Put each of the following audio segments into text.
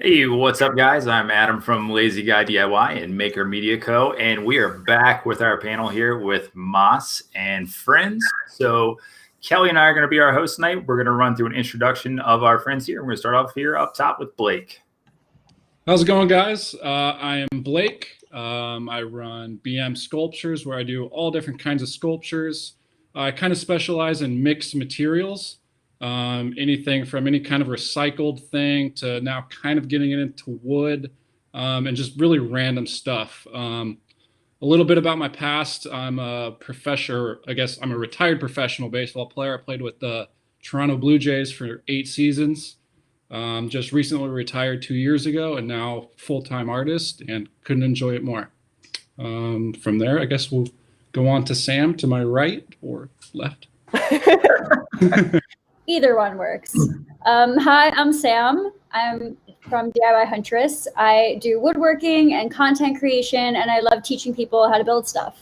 Hey, what's up, guys? I'm Adam from Lazy Guy DIY and Maker Media Co. And we are back with our panel here with Moss and friends. So Kelly and I are going to be our hosts tonight. We're going to run through an introduction of our friends here. We're going to start off here up top with Blake. How's it going, guys? I am Blake. I run BM Sculptures, where I do all different kinds of sculptures. I kind of specialize in mixed materials. Anything from any kind of recycled thing to now kind of getting it into wood, and just really random stuff. A little bit about my past. I'm a professor. I guess I'm a retired professional baseball player. I played with the Toronto Blue Jays for 8 seasons. Just recently retired 2 years ago, and now full-time artist, and couldn't enjoy it more. From there, I guess we'll go on to Sam to my right or left. Either one works. Hi, I'm Sam. I'm from DIY Huntress. I do woodworking and content creation, and I love teaching people how to build stuff.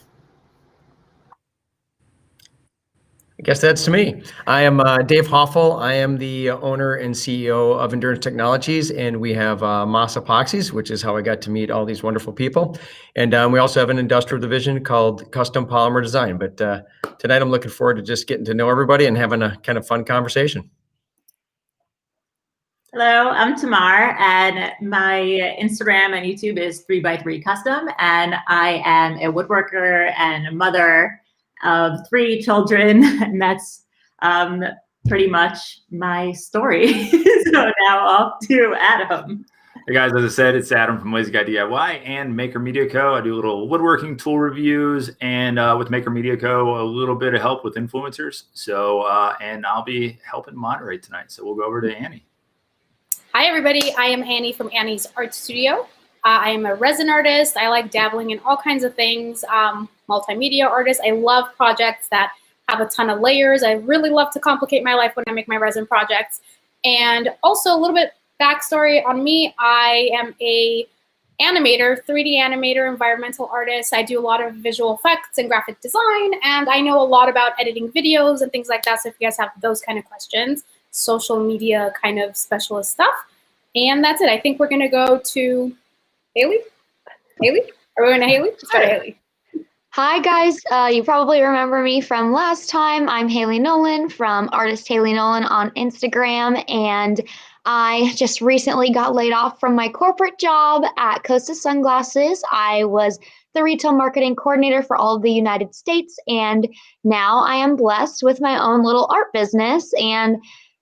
I guess that's to me. I am Dave Hoffel. I am the owner and CEO of Endurance Technologies, and we have Moss Epoxies, which is how I got to meet all these wonderful people. And we also have an industrial division called Custom Polymer Design. But tonight I'm looking forward to just getting to know everybody and having a kind of fun conversation. Hello, I'm Tamar, and my Instagram and YouTube is 3x3 Custom, and I am a woodworker and a mother of 3 children, and that's pretty much my story. So now off to Adam. Hey guys, as I said, it's Adam from Lazy Guy DIY and Maker Media Co. I do little woodworking tool reviews, and with Maker Media Co, a little bit of help with influencers. So, and I'll be helping moderate tonight. So we'll go over to Annie. Hi, everybody. I am Annie from Annie's Art Studio. I am a resin artist. I like dabbling in all kinds of things. Multimedia artist. I love projects that have a ton of layers. I really love to complicate my life when I make my resin projects. And also a little bit backstory on me. I am a animator, 3D animator, environmental artist. I do a lot of visual effects and graphic design, and I know a lot about editing videos and things like that. So if you guys have those kind of questions, social media kind of specialist stuff. And that's it. I think we're going to go to Haley. Haley? Are we going to Haley? Let's go to Haley. Hi, guys. You probably remember me from last time. I'm Haley Nolan from Artist Haley Nolan on Instagram, and I just recently got laid off from my corporate job at Costa Sunglasses. I was the retail marketing coordinator for all of the United States, and now I am blessed with my own little art business, and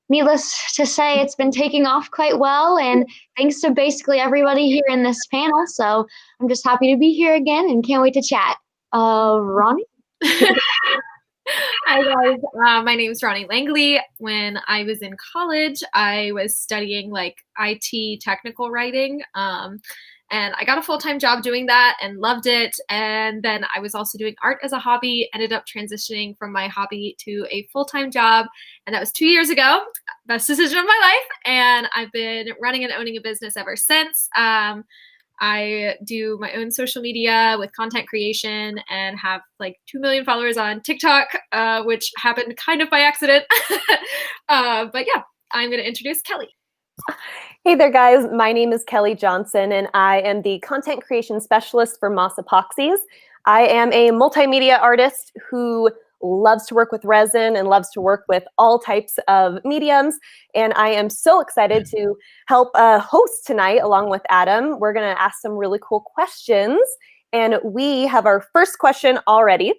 needless to say, it's been taking off quite well, and thanks to basically everybody here in this panel. So I'm just happy to be here again and can't wait to chat. Ronnie? Hi guys, my name is Ronnie Langley. When I was in college, I was studying like IT technical writing, and I got a full-time job doing that and loved it. And then I was also doing art as a hobby, ended up transitioning from my hobby to a full-time job. And that was 2 years ago. Best decision of my life. And I've been running and owning a business ever since. I do my own social media with content creation and have like 2 million followers on TikTok, which happened kind of by accident. But yeah, I'm going to introduce Kelly. Hey there, guys. My name is Kelly Johnson, and I am the content creation specialist for Moss Epoxies. I am a multimedia artist who loves to work with resin and loves to work with all types of mediums. And I am so excited to help host tonight along with Adam. We're going to ask some really cool questions. And we have our first question already.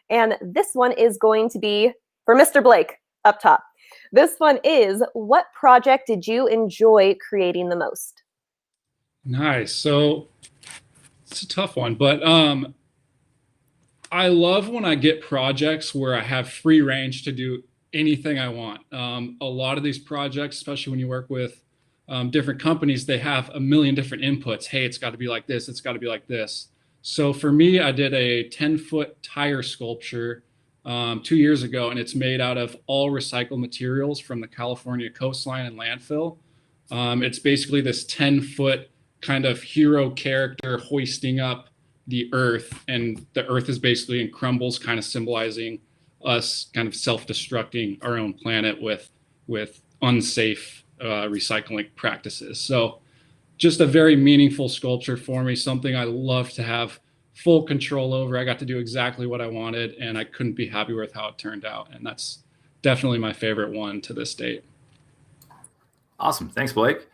And this one is going to be for Mr. Blake up top. This one is, what project did you enjoy creating the most? Nice. So it's a tough one, but I love when I get projects where I have free range to do anything I want. A lot of these projects, especially when you work with different companies, they have a million different inputs. Hey, it's got to be like this. It's got to be like this. So for me, I did a 10-foot tire sculpture 2 years ago, and it's made out of all recycled materials from the California coastline and landfill. It's basically this 10-foot kind of hero character hoisting up the earth, and the earth is basically in crumbles, kind of symbolizing us kind of self-destructing our own planet with unsafe recycling practices. So just a very meaningful sculpture for me, something I love to have full control over. I got to do exactly what I wanted, and I couldn't be happy with how it turned out. And that's definitely my favorite one to this date. Awesome. Thanks, Blake.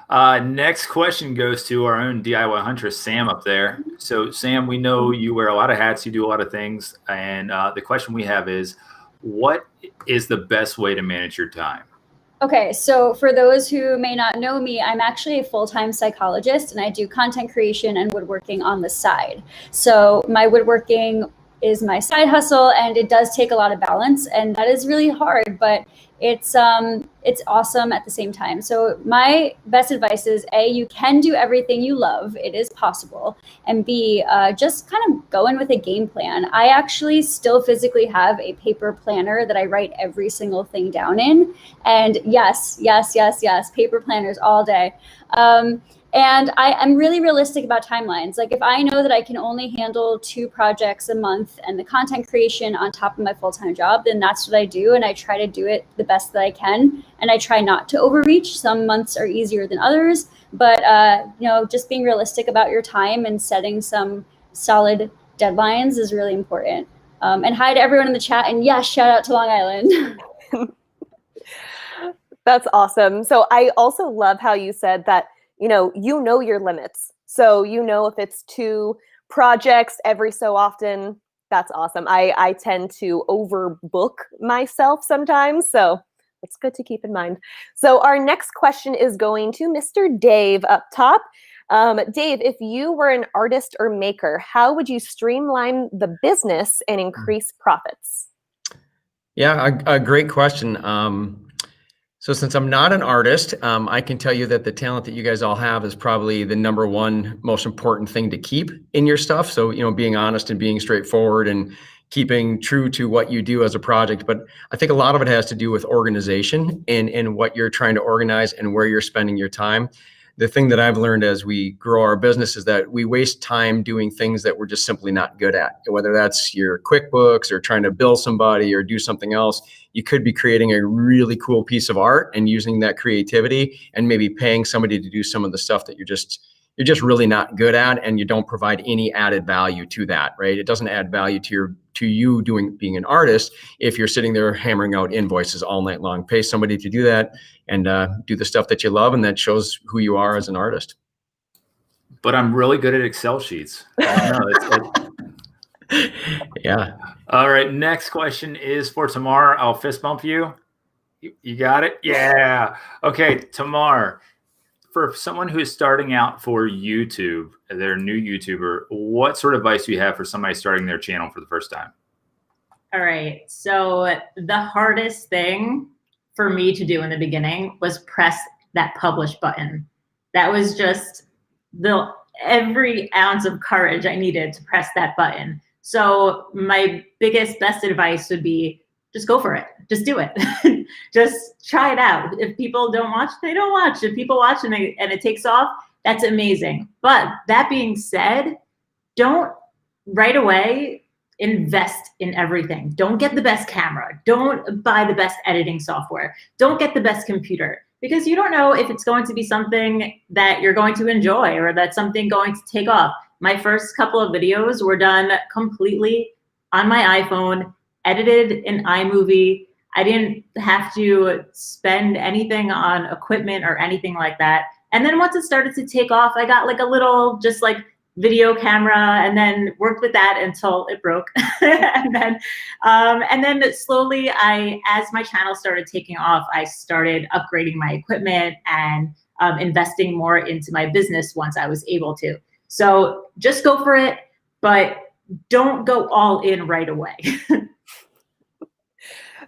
Next question goes to our own DIY huntress, Sam, up there. So, Sam, we know you wear a lot of hats, you do a lot of things. And the question we have is, what is the best way to manage your time? Okay, so for those who may not know me, I'm actually a full-time psychologist, and I do content creation and woodworking on the side. So my woodworking is my side hustle, and it does take a lot of balance, and that is really hard, but it's awesome at the same time. So my best advice is A, you can do everything you love. It is possible. And B, just kind of go in with a game plan. I actually still physically have a paper planner that I write every single thing down in. And yes, paper planners all day. And I'm really realistic about timelines. Like if I know that I can only handle 2 projects a month and the content creation on top of my full-time job, then that's what I do. And I try to do it the best that I can. And I try not to overreach. Some months are easier than others, but just being realistic about your time and setting some solid deadlines is really important. And hi to everyone in the chat. And yes, shout out to Long Island. That's awesome. So I also love how you said that you know your limits. So if it's 2 projects every so often, that's awesome. I tend to overbook myself sometimes, so it's good to keep in mind. So our next question is going to Mr. Dave up top. Dave, if you were an artist or maker, how would you streamline the business and increase profits? Yeah, a great question. So since I'm not an artist, I can tell you that the talent that you guys all have is probably the #1 most important thing to keep in your stuff. So, being honest and being straightforward and keeping true to what you do as a project. But I think a lot of it has to do with organization and what you're trying to organize and where you're spending your time. The thing that I've learned as we grow our business is that we waste time doing things that we're just simply not good at. Whether that's your QuickBooks or trying to bill somebody or do something else, you could be creating a really cool piece of art and using that creativity and maybe paying somebody to do some of the stuff that you're just really not good at, and you don't provide any added value to that, right? It doesn't add value to you being an artist if you're sitting there hammering out invoices all night long. Pay somebody to do that and do the stuff that you love, and that shows who you are as an artist. But I'm really good at Excel sheets. Yeah. All right. Next question is for Tamar. I'll fist bump you. You got it? Yeah. Okay, Tamar. For someone who is starting out for YouTube, they're a new YouTuber, what sort of advice do you have for somebody starting their channel for the first time? All right. So the hardest thing for me to do in the beginning was press that publish button. That was just every ounce of courage I needed to press that button. So my best advice would be just go for it. Just do it. Just try it out. If people don't watch, they don't watch. If people watch and it takes off, that's amazing. But that being said, don't right away invest in everything. Don't get the best camera. Don't buy the best editing software. Don't get the best computer, because you don't know if it's going to be something that you're going to enjoy or that's something going to take off. My first couple of videos were done completely on my iPhone, edited in iMovie. I didn't have to spend anything on equipment or anything like that. And then once it started to take off, I got like a little just like video camera and then worked with that until it broke. and then slowly as my channel started taking off, I started upgrading my equipment and investing more into my business once I was able to. So just go for it, but don't go all in right away.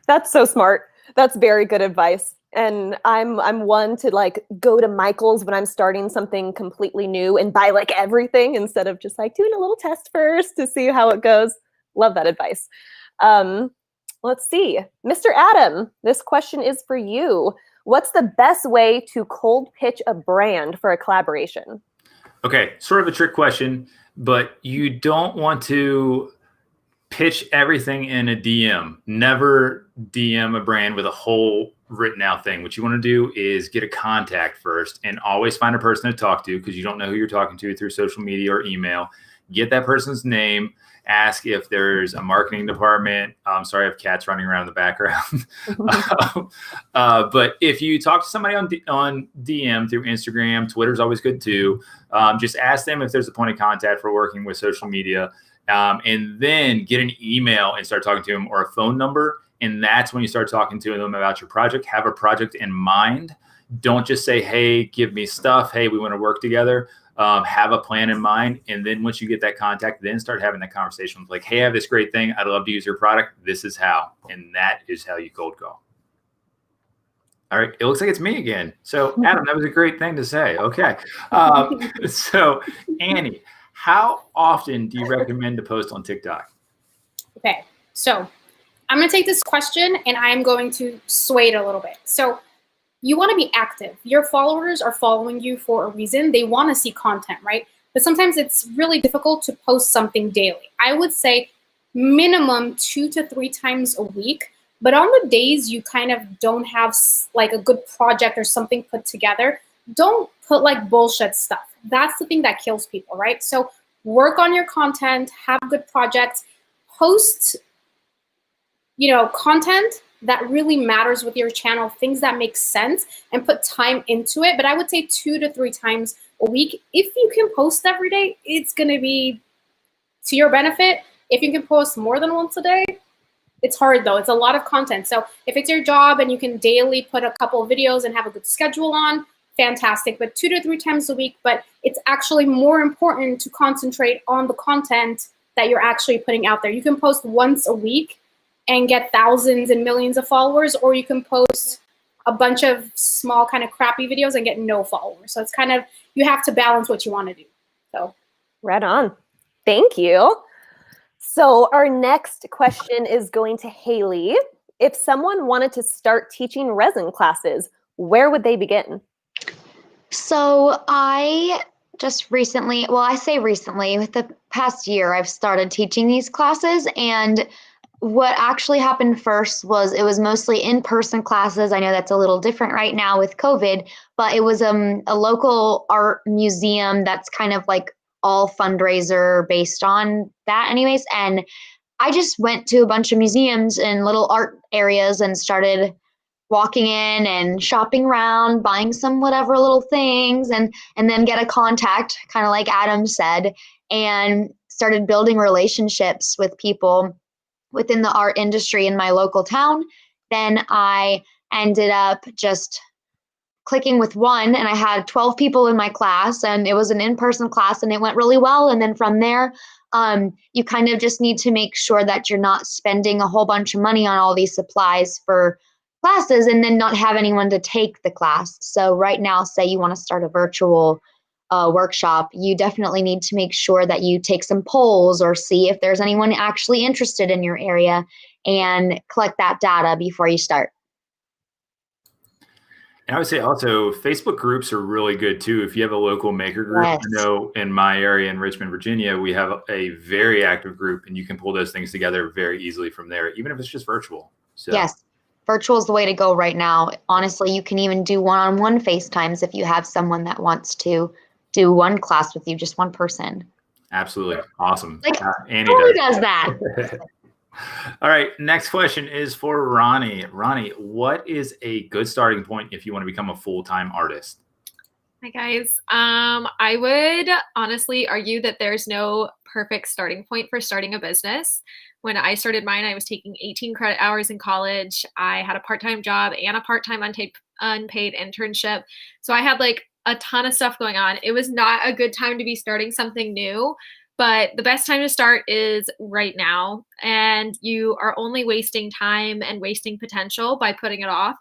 That's so smart. That's very good advice. And I'm one to like go to Michael's when I'm starting something completely new and buy like everything instead of just like doing a little test first to see how it goes. Love that advice. Let's see. Mr. Adam, this question is for you. What's the best way to cold pitch a brand for a collaboration? Okay, sort of a trick question, but you don't want to pitch everything in a DM. Never DM a brand with a whole written out thing. What you want to do is get a contact first and always find a person to talk to, because you don't know who you're talking to through social media or email. Get that person's name. Ask if there's a marketing department. Sorry, I have cats running around in the background. But if you talk to somebody on DM through Instagram, Twitter's always good too. Just ask them if there's a point of contact for working with social media. And then get an email and start talking to them, or a phone number. And that's when you start talking to them about your project. Have a project in mind. Don't just say, hey, give me stuff. Hey, we want to work together. Have a plan in mind. And then once you get that contact, then start having that conversation with like, hey, I have this great thing. I'd love to use your product. This is how. And that is how you cold call. All right. It looks like it's me again. So Adam, that was a great thing to say. Okay. So Annie, how often do you recommend to post on TikTok? Okay. So I'm going to take this question and I'm going to sway it a little bit. So you want to be active. Your followers are following you for a reason. They want to see content, right? But sometimes it's really difficult to post something daily. I would say minimum 2 to 3 times a week. But on the days you kind of don't have like a good project or something put together, don't put like bullshit stuff. That's the thing that kills people, right? So work on your content, have good projects, post content that really matters with your channel, things that make sense, and put time into it. But I would say 2 to 3 times a week. If you can post every day, it's going to be to your benefit. If you can post more than once a day, it's hard though. It's a lot of content. So if it's your job and you can daily put a couple of videos and have a good schedule on, fantastic. But 2 to 3 times a week. But it's actually more important to concentrate on the content that you're actually putting out there. You can post once a week and get thousands and millions of followers, or you can post a bunch of small kind of crappy videos and get no followers. So it's kind of, you have to balance what you want to do. So right on. Thank you. So our next question is going to Haley. If someone wanted to start teaching resin classes, where would they begin? So I just recently, well, I say recently, with the past year, I've started teaching these classes. And what actually happened first was it was mostly in-person classes. I know that's a little different right now with COVID, but it was a local art museum that's kind of like all fundraiser based on that anyways. And I just went to a bunch of museums and little art areas and started walking in and shopping around, buying some whatever little things, and then get a contact, kind of like Adam said, and started building relationships with people within the art industry in my local town. Then I ended up just clicking with one, and I had 12 people in my class, and it was an in-person class, and it went really well. And then from there, you kind of just need to make sure that you're not spending a whole bunch of money on all these supplies for classes and then not have anyone to take the class. So right now, say you want to start a virtual workshop, you definitely need to make sure that you take some polls or see if there's anyone actually interested in your area and collect that data before you start. And I would say also Facebook groups are really good too. If you have a local maker group, Yes. I know in my area in Richmond, Virginia, we have a very active group, and you can pull those things together very easily from there, even if it's just virtual. So. Yes, virtual is the way to go right now. Honestly, you can even do one-on-one FaceTimes if you have someone that wants to do one class with you, just one person. Absolutely. Awesome. Like, Annie who does that? All right. Next question is for Ronnie. Ronnie, what is a good starting point if you want to become a full-time artist? Hi, guys. I would honestly argue that there's no perfect starting point for starting a business. When I started mine, I was taking 18 credit hours in college. I had a part-time job and a part-time unpaid internship. So I had like a ton of stuff going on. It was not a good time to be starting something new, but the best time to start is right now. And you are only wasting time and wasting potential by putting it off.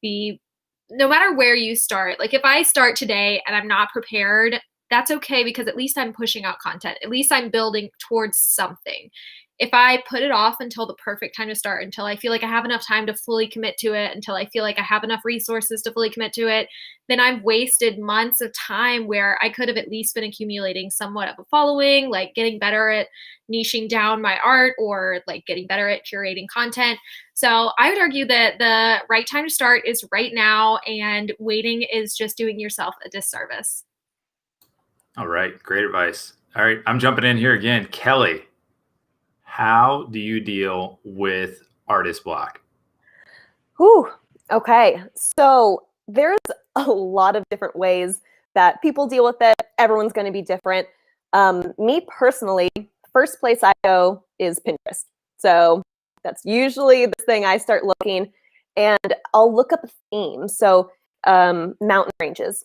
No matter where you start, like if I start today and I'm not prepared, that's okay, because at least I'm pushing out content. At least I'm building towards something. if I put it off until the perfect time to start, until I feel like I have enough time to fully commit to it, until I feel like I have enough resources to fully commit to it, then I've wasted months of time where I could have at least been accumulating somewhat of a following, like getting better at niching down my art or like getting better at curating content. So I would argue that the right time to start is right now, and waiting is just doing yourself a disservice. All right. Great advice. All right. I'm jumping in here again. Kelly, how do you deal with artist block? Whew. Okay. So there's a lot of different ways that people deal with it. Everyone's going to be different. Me personally, first place I go is Pinterest. So that's usually the thing I start looking, and I'll look up a theme. So mountain ranges,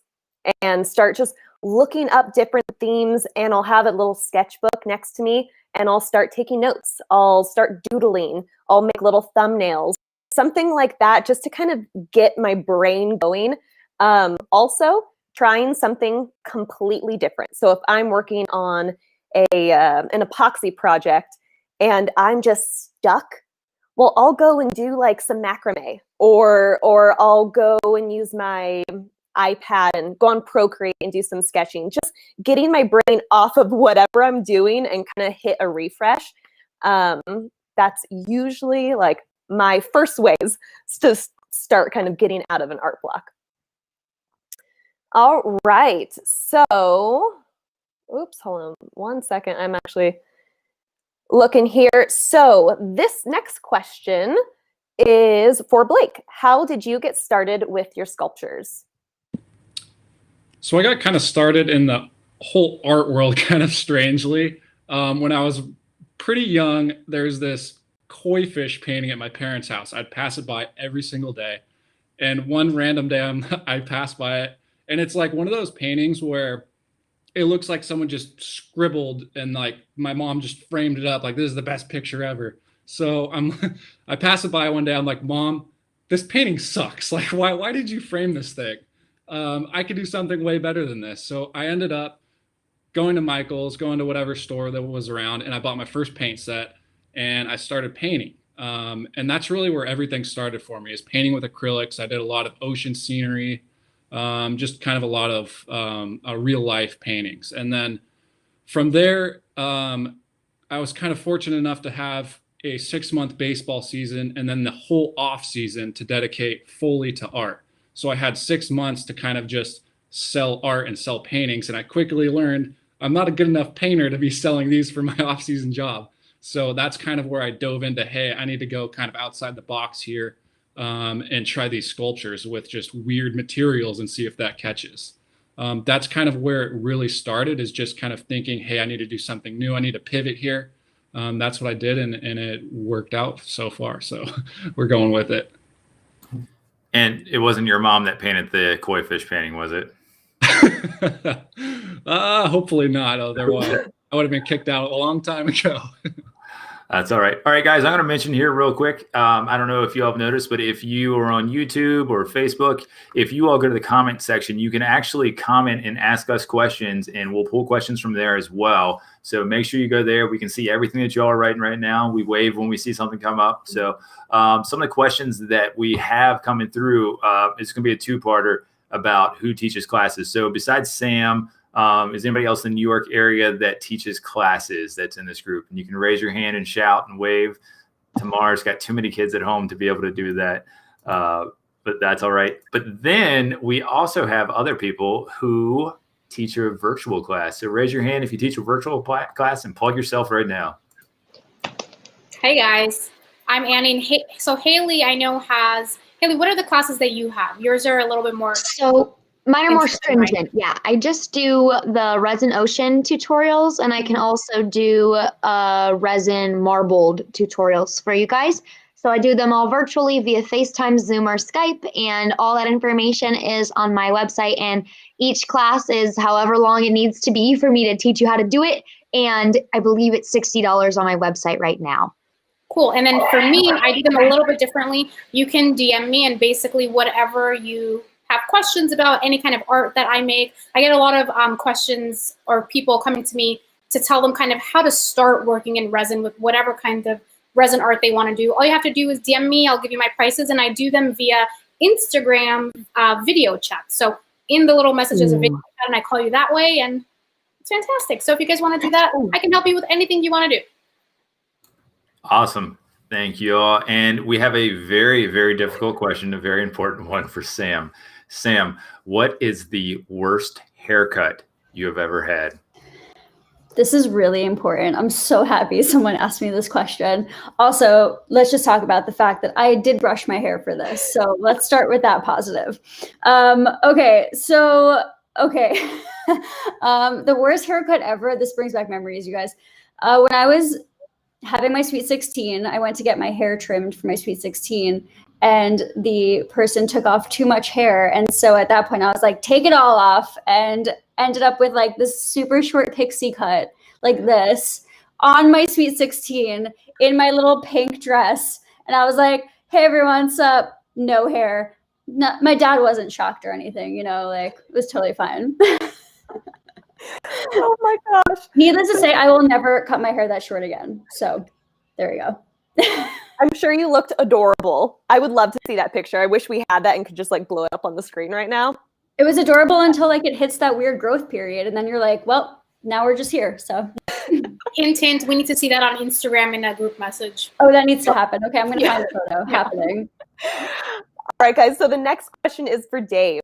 and start just looking up different themes, and I'll have a little sketchbook next to me, and I'll start taking notes. I'll start doodling. I'll make little thumbnails, something like that, just to kind of get my brain going. Also, trying something completely different. So if I'm working on an epoxy project and I'm just stuck, well, I'll go and do like some macrame, or I'll go and use my iPad and go on Procreate and do some sketching, just getting my brain off of whatever I'm doing and kind of hit a refresh. That's usually like my first ways to start kind of getting out of an art block. All right, so, oops, hold on one second. I'm actually looking here. So this next question is for Blake. How did you get started with your sculptures? So I got kind of started in the whole art world kind of strangely. When I was pretty young, there's this koi fish painting at my parents' house. I'd pass it by every single day. And one random day I passed by it, and it's like one of those paintings where it looks like someone just scribbled, and like my mom just framed it up like this is the best picture ever. So I pass it by one day. I'm like, Mom, this painting sucks. Like, why did you frame this thing? I could do something way better than this. So I ended up going to Michael's, going to whatever store that was around, and I bought my first paint set, and I started painting. And that's really where everything started for me, is painting with acrylics. I did a lot of ocean scenery, just kind of a lot of real life paintings. And then from there, I was kind of fortunate enough to have a 6-month baseball season, and then the whole off season to dedicate fully to art. So I had 6 months to kind of just sell art and sell paintings. And I quickly learned I'm not a good enough painter to be selling these for my off-season job. So that's kind of where I dove into, hey, I need to go kind of outside the box here and try these sculptures with just weird materials and see if that catches. That's kind of where it really started, is just kind of thinking, hey, I need to do something new. I need to pivot here. That's what I did, and it worked out so far. So we're going with it. And it wasn't your mom that painted the koi fish painting, was it? Hopefully not. Otherwise, I would have been kicked out a long time ago. That's all right. All right, guys, I'm going to mention here real quick. I don't know if you all have noticed, but if you are on YouTube or Facebook, if you all go to the comment section, you can actually comment and ask us questions, and we'll pull questions from there as well. So make sure you go there. We can see everything that you all are writing right now. We wave when we see something come up. So some of the questions that we have coming through, it's going to be a two-parter about who teaches classes. So besides Sam, is anybody else in the New York area that teaches classes that's in this group? And you can raise your hand and shout and wave. Tamar's got too many kids at home to be able to do that, but that's all right. But then we also have other people who teach a virtual class. So raise your hand if you teach a virtual class and plug yourself right now. Hey guys, I'm Annie. So Haley, I know Haley, what are the classes that you have? Yours are a little bit more. So mine are more stringent. Yeah, I just do the resin ocean tutorials, and I can also do resin marbled tutorials for you guys. So I do them all virtually via FaceTime, Zoom, or Skype, and all that information is on my website. And each class is however long it needs to be for me to teach you how to do it. And I believe it's $60 on my website right now. Cool. And then for me, I do them a little bit differently. You can DM me, and basically whatever you have questions about, any kind of art that I make. I get a lot of questions or people coming to me to tell them kind of how to start working in resin with whatever kind of resin art they want to do. All you have to do is DM me. I'll give you my prices, and I do them via Instagram video chat. So in the little messages of video chat, and I call you that way, and it's fantastic. So if you guys want to do that, I can help you with anything you want to do. Awesome. Thank you all. And we have a very, very difficult question, a very important one for Sam. Sam, what is the worst haircut you have ever had? This is really important. I'm so happy someone asked me this question. Also, let's just talk about the fact that I did brush my hair for this. So let's start with that positive. Okay. The worst haircut ever. This brings back memories, you guys. When I was having my sweet 16, I went to get my hair trimmed for my sweet 16, and the person took off too much hair. And so at that point I was like, take it all off, and ended up with like this super short pixie cut like this on my sweet 16 in my little pink dress. And I was like, hey everyone, what's up? No hair. No, my dad wasn't shocked or anything, you know, like it was totally fine. Oh my gosh. Needless to say, I will never cut my hair that short again. So there you go. I'm sure you looked adorable. I would love to see that picture. I wish we had that and could just like blow it up on the screen right now. It was adorable until like it hits that weird growth period. And then you're like, well, now we're just here. So Hint, hint, we need to see that on Instagram in a group message. oh, that needs to happen. Okay, I'm going to find a photo happening. All right, guys. So the next question is for Dave.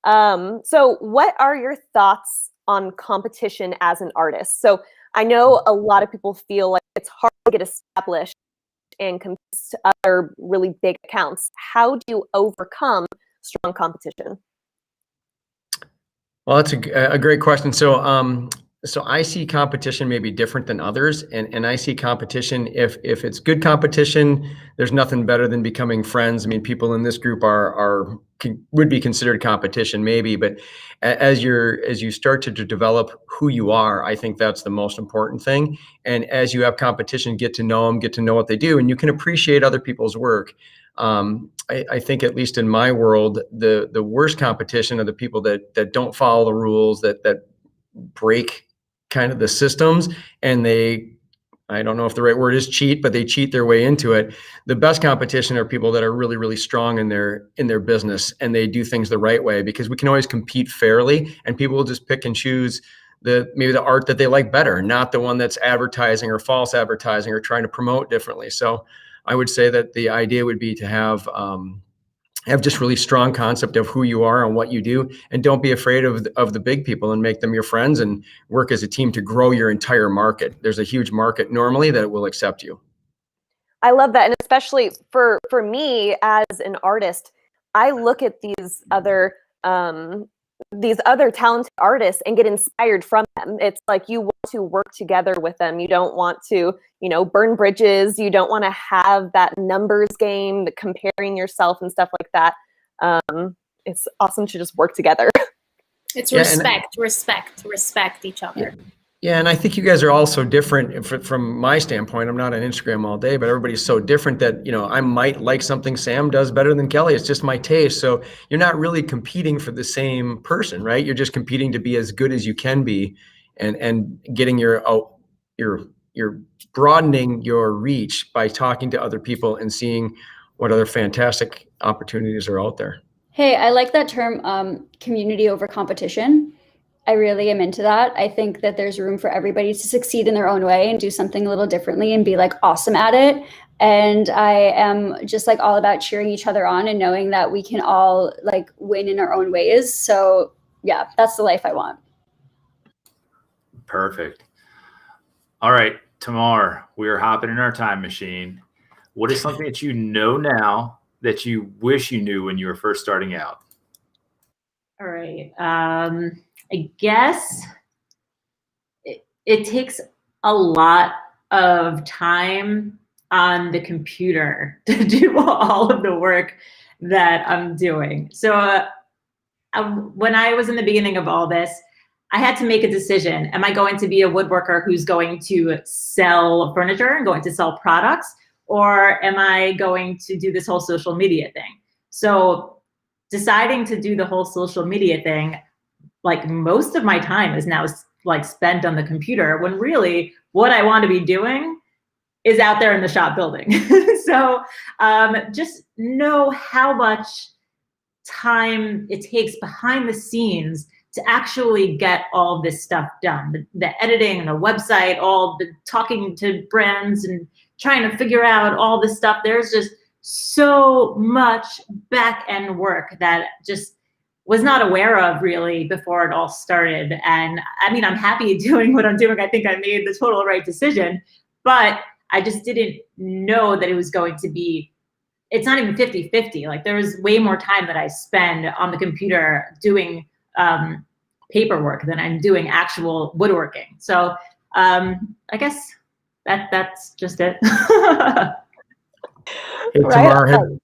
So what are your thoughts on competition as an artist? So I know a lot of people feel like it's hard to get established and compete to other really big accounts. How do you overcome strong competition? Well, that's a great question. So I see competition maybe different than others, and I see competition, if it's good competition, there's nothing better than becoming friends. I mean, people in this group would be considered competition maybe, but as you start to develop who you are, I think that's the most important thing. And as you have competition, get to know them, get to know what they do, and you can appreciate other people's work. I think, at least in my world, the worst competition are the people that don't follow the rules, that break kind of the systems, and I don't know if the right word is cheat, but they cheat their way into it. The best competition are people that are really, really strong in their business, and they do things the right way, because we can always compete fairly, and people will just pick and choose maybe the art that they like better, not the one that's advertising or false advertising or trying to promote differently. So I would say that the idea would be to have just really strong concept of who you are and what you do, and don't be afraid of the big people, and make them your friends, and work as a team to grow your entire market. There's a huge market normally that will accept you. I love that. And especially for me as an artist, I look at these other talented artists and get inspired from them. It's like you want to work together with them. You don't want to, burn bridges. You don't want to have that numbers game, the comparing yourself and stuff like that. It's awesome to just work together. It's respect each other. Yeah, and I think you guys are all so different from my standpoint. I'm not on Instagram all day, but everybody's so different that, I might like something Sam does better than Kelly. It's just my taste. So you're not really competing for the same person, right? You're just competing to be as good as you can be, and getting you're broadening your reach by talking to other people and seeing what other fantastic opportunities are out there. Hey, I like that term, community over competition. I really am into that. I think that there's room for everybody to succeed in their own way and do something a little differently and be like awesome at it. And I am just like all about cheering each other on and knowing that we can all like win in our own ways. So yeah, that's the life I want. Perfect. All right, Tamar, we are hopping in our time machine. What is something that you know now that you wish you knew when you were first starting out? All right. I guess it takes a lot of time on the computer to do all of the work that I'm doing. So when I was in the beginning of all this, I had to make a decision. Am I going to be a woodworker who's going to sell furniture and going to sell products? Or am I going to do this whole social media thing? So deciding to do the whole social media thing, like most of my time is now like spent on the computer, when really what I want to be doing is out there in the shop building. So just know how much time it takes behind the scenes to actually get all this stuff done. The editing and the website, all the talking to brands and trying to figure out all this stuff. There's just so much back end work that just was not aware of really before it all started. And I mean, I'm happy doing what I'm doing. I think I made the total right decision, but I just didn't know that it was going to be, it's not even 50-50. Like there was way more time that I spend on the computer doing paperwork than I'm doing actual woodworking. So I guess that's just it. Hey, Tamar,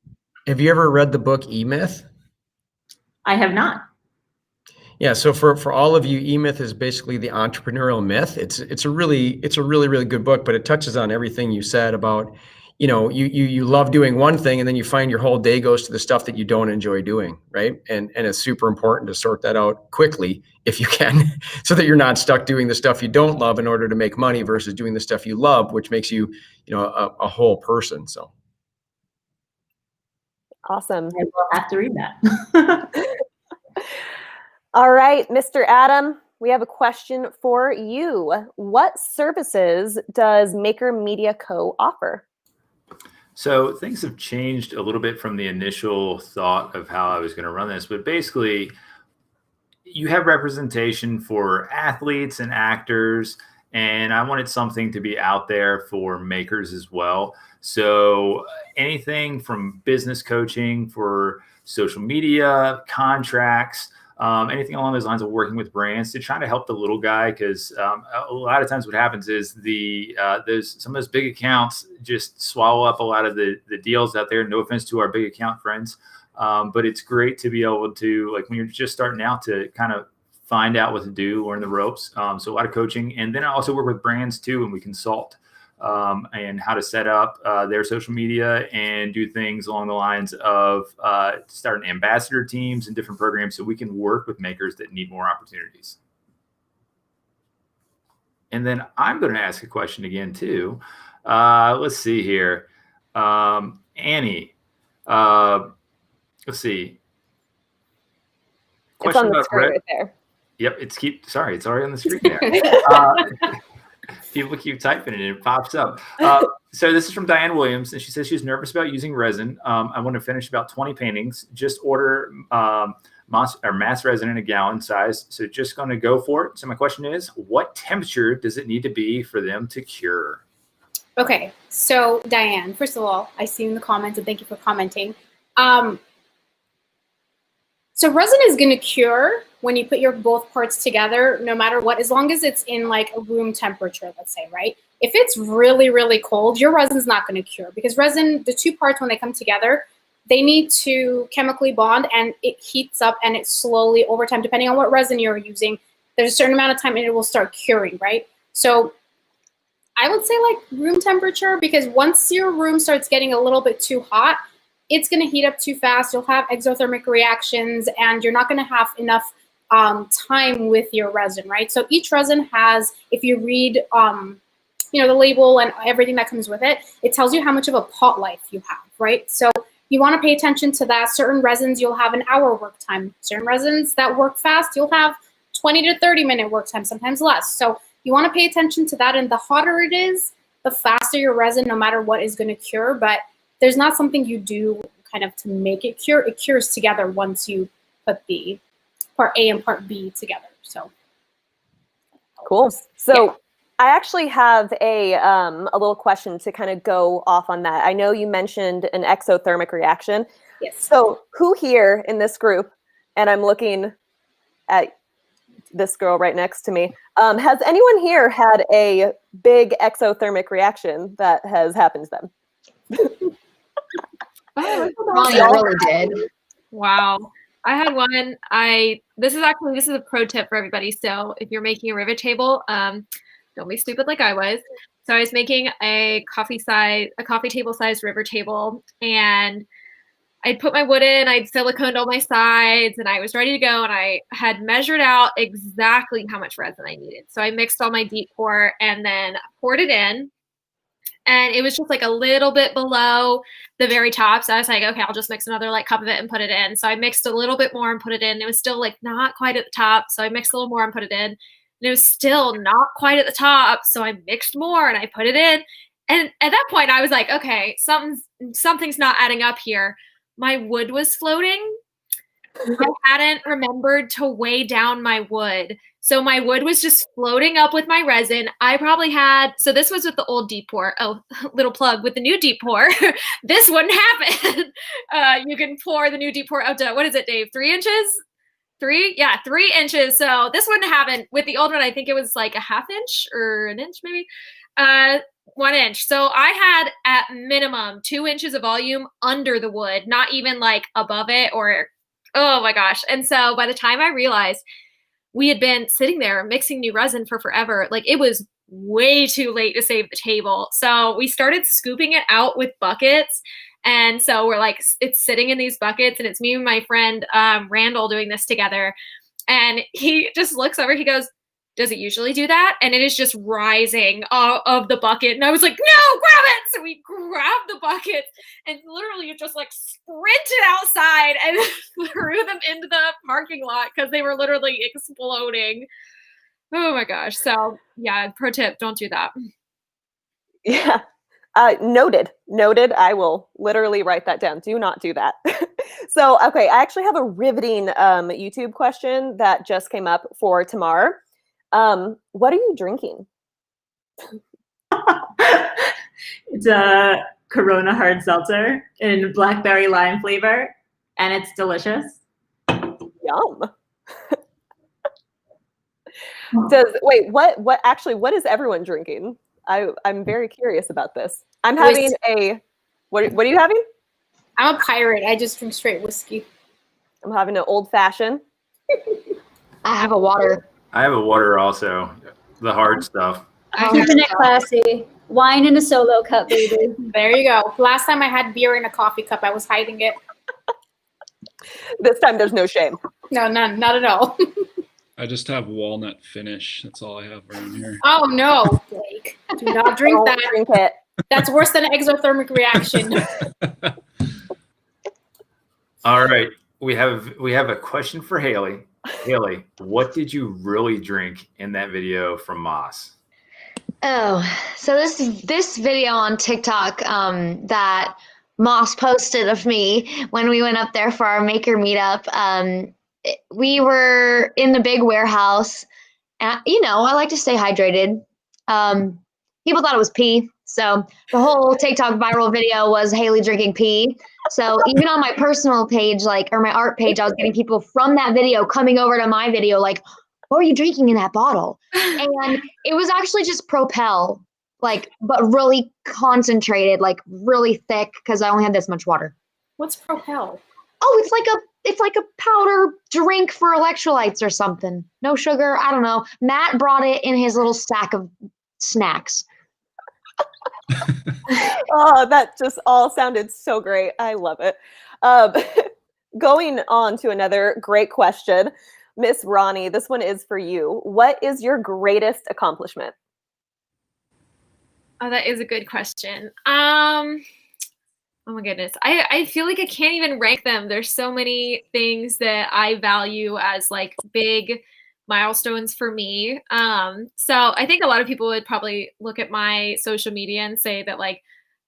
have you ever read the book E-Myth? I have not. Yeah, so for all of you, E-Myth is basically the entrepreneurial myth. It's a really good book, but it touches on everything you said about, you know, you love doing one thing and then you find your whole day goes to the stuff that you don't enjoy doing, right? And it's super important to sort that out quickly if you can, so that you're not stuck doing the stuff you don't love in order to make money versus doing the stuff you love, which makes you, you know, a whole person. So awesome. I will have to read that. All right, Mr. Adam, we have a question for you. What services does Maker Media Co. offer? So things have changed a little bit from the initial thought of how I was going to run this, but basically you have representation for athletes and actors, and I wanted something to be out there for makers as well. So anything from business coaching for social media, contracts, anything along those lines of working with brands to try to help the little guy, because a lot of times what happens is there's some of those big accounts just swallow up a lot of the deals out there. No offense to our big account friends, but it's great to be able to, like when you're just starting out, to kind of find out what to do, learn the ropes. So a lot of coaching, and then I also work with brands too, and we consult and how to set up their social media and do things along the lines of starting ambassador teams and different programs so we can work with makers that need more opportunities. And then I'm going to ask a question again too. Let's see here. Annie, let's see. Question it's on the screen right there. Yep, it's already on the screen there. People keep typing it and it pops up. So this is from Diane Williams, and she says she's nervous about using resin. I want to finish about 20 paintings. Just order mass resin in a gallon size. So just going to go for it. So my question is, what temperature does it need to be for them to cure? Okay, so Diane, first of all, I see in the comments, and thank you for commenting. So resin is going to cure when you put your both parts together, no matter what, as long as it's in like a room temperature, let's say, right? If it's really, really cold, your resin's not going to cure, because resin, the two parts, when they come together, they need to chemically bond, and it heats up, and it slowly over time, depending on what resin you're using, there's a certain amount of time and it will start curing, right? So I would say like room temperature, because once your room starts getting a little bit too hot, it's going to heat up too fast. You'll have exothermic reactions, and you're not going to have enough time with your resin, right? So each resin has, if you read, you know, the label and everything that comes with it, it tells you how much of a pot life you have, right? So you want to pay attention to that. Certain resins, you'll have an hour work time. Certain resins that work fast, you'll have 20 to 30-minute work time, sometimes less. So you want to pay attention to that. And the hotter it is, the faster your resin, no matter what, is going to cure. But there's not something you do kind of to make it cure. It cures together once you put the part A and part B together. So cool. So yeah. I actually have a little question to kind of go off on that. I know you mentioned an exothermic reaction. Yes. So who here in this group, and I'm looking at this girl right next to me, has anyone here had a big exothermic reaction that has happened to them? Ronnie really did. Wow. I had one. This is a pro tip for everybody. So if you're making a rivet table, don't be stupid like I was. So I was making a coffee table size river table, and I'd put my wood in, I'd siliconed all my sides, and I was ready to go. And I had measured out exactly how much resin I needed. So I mixed all my deep pour and then poured it in. And it was just like a little bit below the very top. So I was like, okay, I'll just mix another like cup of it and put it in. So I mixed a little bit more and put it in. It was still like not quite at the top. So I mixed a little more and put it in. And it was still not quite at the top. So I mixed more and I put it in. And at that point I was like, okay, something's not adding up here. My wood was floating. I hadn't remembered to weigh down my wood. So my wood was just floating up with my resin. I probably had, so this was with the old deep pour. Oh, little plug with the new deep pour. This wouldn't happen. You can pour the new deep pour up to, what is it, Dave? 3 inches? 3? Yeah, 3 inches. So this wouldn't happen. With the old one, I think it was like a ½ inch or an inch maybe. 1 inch. So I had at minimum 2 inches of volume under the wood, not even like above it or, oh my gosh. And so by the time I realized we had been sitting there mixing new resin for forever, like it was way too late to save the table. So we started scooping it out with buckets. And so we're like, it's sitting in these buckets and it's me and my friend Randall doing this together. And he just looks over, he goes, does it usually do that? And it is just rising of the bucket. And I was like, no, grab it. So we grabbed the buckets and literally just like sprinted outside and threw them into the parking lot because they were literally exploding. Oh my gosh. So yeah, pro tip, don't do that. Yeah. Noted. I will literally write that down. Do not do that. So, okay, I actually have a riveting YouTube question that just came up for Tamar. What are you drinking? It's a Corona hard seltzer in blackberry lime flavor, and it's delicious. Yum. What is everyone drinking? I'm very curious about this. I'm having what are you having? I'm a pirate. I just drink straight whiskey. I'm having an old fashioned. I have a water. I have a water also, the hard stuff. Keeping it classy. Wine in a solo cup, baby. There you go. Last time I had beer in a coffee cup, I was hiding it. This time there's no shame. No, none, not at all. I just have walnut finish. That's all I have around here. Oh no, Blake. Do not drink Don't that. drink it. That's worse than an exothermic reaction. All right. We have a question for Haley. Haley, what did you really drink in that video from Moss? Oh, so this video on TikTok that Moss posted of me when we went up there for our maker meetup. We were in the big warehouse, and I like to stay hydrated. People thought it was pee, so the whole TikTok viral video was Haley drinking pee. So even on my personal page, or my art page, I was getting people from that video coming over to my video, like, what are you drinking in that bottle? And it was actually just Propel, but really concentrated, really thick, because I only had this much water. What's Propel? Oh, it's like a powder drink for electrolytes or something. No sugar. I don't know. Matt brought it in his little sack of snacks. Oh, that just all sounded so great. I love it. Going on to another great question, Miss Ronnie, this one is for you. What is your greatest accomplishment? Oh, that is a good question. Oh my goodness. I feel like I can't even rank them. There's so many things that I value as big milestones for me. So I think a lot of people would probably look at my social media and say that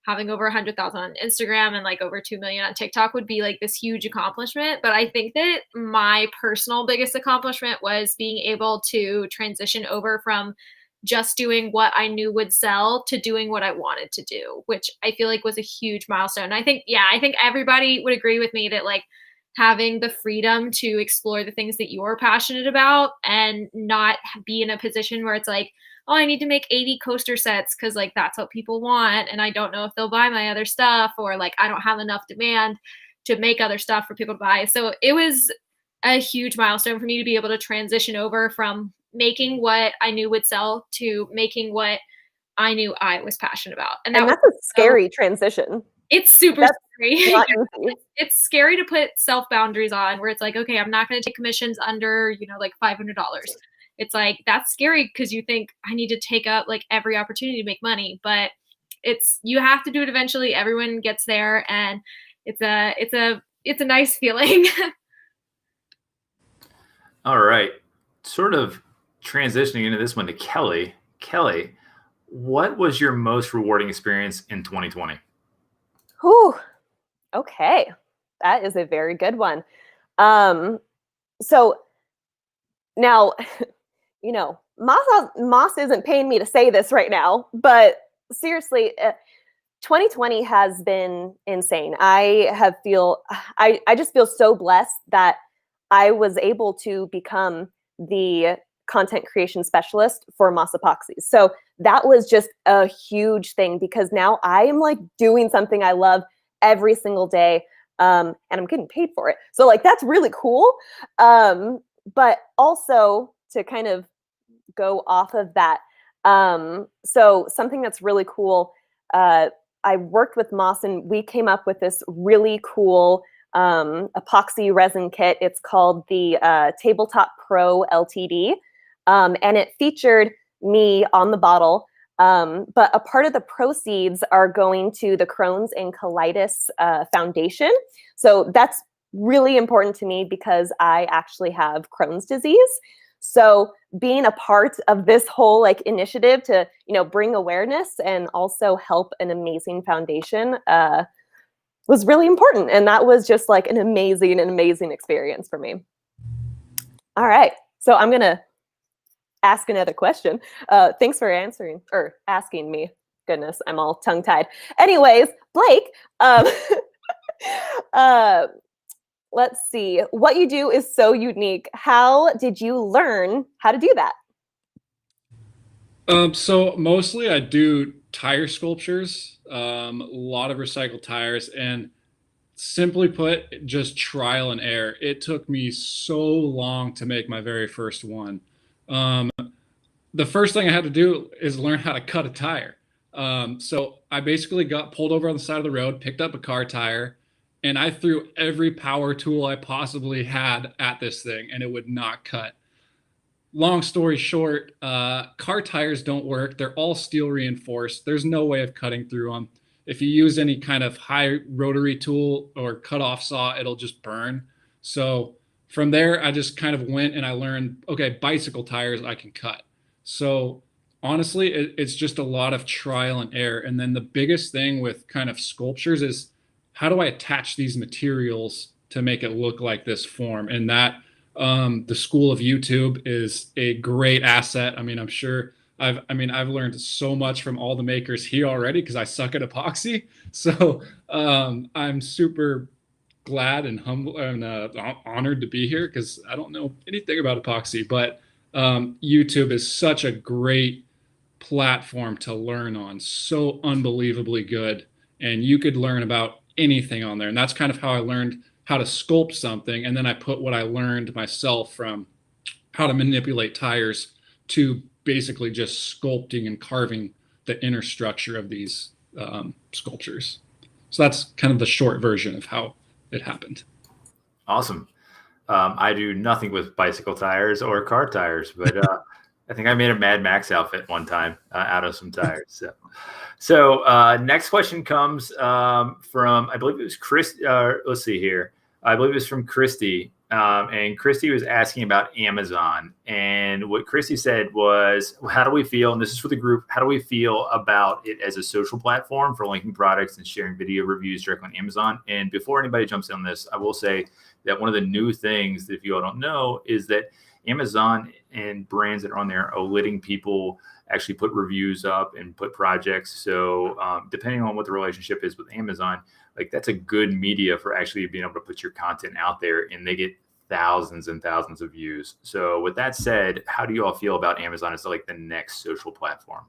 having over 100,000 on Instagram and over 2 million on TikTok would be this huge accomplishment. But I think that my personal biggest accomplishment was being able to transition over from just doing what I knew would sell to doing what I wanted to do, which I feel was a huge milestone. I think everybody would agree with me that having the freedom to explore the things that you're passionate about and not be in a position where it's oh, I need to make 80 coaster sets because that's what people want. And I don't know if they'll buy my other stuff, or I don't have enough demand to make other stuff for people to buy. So it was a huge milestone for me to be able to transition over from making what I knew would sell to making what I knew I was passionate about. And that's a scary transition. It's super That's scary. not easy. It's scary to put self boundaries on where it's like, okay, I'm not going to take commissions under, like $500. It's like, that's scary because you think I need to take up like every opportunity to make money, but you have to do it eventually. Everyone gets there, and it's a nice feeling. All right. Sort of transitioning into this one to Kelly. Kelly, what was your most rewarding experience in 2020? Whew. Okay. That is a very good one. So now, Moss isn't paying me to say this right now, but seriously, 2020 has been insane. I just feel so blessed that I was able to become the content creation specialist for Moss Epoxies. So that was just a huge thing because now I am like doing something I love every single day, and I'm getting paid for it. So like that's really cool. But also to kind of go off of that, so something that's really cool. I worked with Moss and we came up with this really cool epoxy resin kit. It's called the Tabletop Pro LTD. And it featured me on the bottle. But a part of the proceeds are going to the Crohn's and Colitis Foundation. So that's really important to me because I actually have Crohn's disease. So being a part of this whole like initiative to, bring awareness and also help an amazing foundation was really important. And that was just like an amazing experience for me. All right. So I'm going to ask another question. Thanks for asking me. Goodness, I'm all tongue-tied. Anyways, Blake, let's see. What you do is so unique. How did you learn how to do that? So mostly I do tire sculptures, a lot of recycled tires, and simply put, just trial and error. It took me so long to make my very first one. The first thing I had to do is learn how to cut a tire. So I basically got pulled over on the side of the road, picked up a car tire, and I threw every power tool I possibly had at this thing, and it would not cut. Long story short, car tires don't work. They're all steel reinforced. There's no way of cutting through them. If you use any kind of high rotary tool or cut-off saw, it'll just burn. So from there, I just kind of went and I learned, okay, bicycle tires I can cut. So honestly, it's just a lot of trial and error. And then the biggest thing with kind of sculptures is how do I attach these materials to make it look like this form? And that the school of YouTube is a great asset. I mean, I'm sure I've learned so much from all the makers here already because I suck at epoxy. So I'm super glad and humble and honored to be here because I don't know anything about epoxy, but YouTube is such a great platform to learn on. So unbelievably good. And you could learn about anything on there. And that's kind of how I learned how to sculpt something. And then I put what I learned myself from how to manipulate tires to basically just sculpting and carving the inner structure of these sculptures. So that's kind of the short version of how it happened. Awesome. I do nothing with bicycle tires or car tires, but I think I made a Mad Max outfit one time out of some tires. So next question comes from, I believe it was Chris. Let's see here. I believe it was from Christy. And Christy was asking about Amazon. And what Christy said was, how do we feel, and this is for the group, how do we feel about it as a social platform for linking products and sharing video reviews directly on Amazon? And before anybody jumps in on this, I will say that one of the new things that if you all don't know is that Amazon and brands that are on there are letting people actually put reviews up and put projects. So depending on what the relationship is with Amazon, like that's a good media for actually being able to put your content out there, and they get thousands and thousands of views. So with that said, how do you all feel about Amazon as like the next social platform?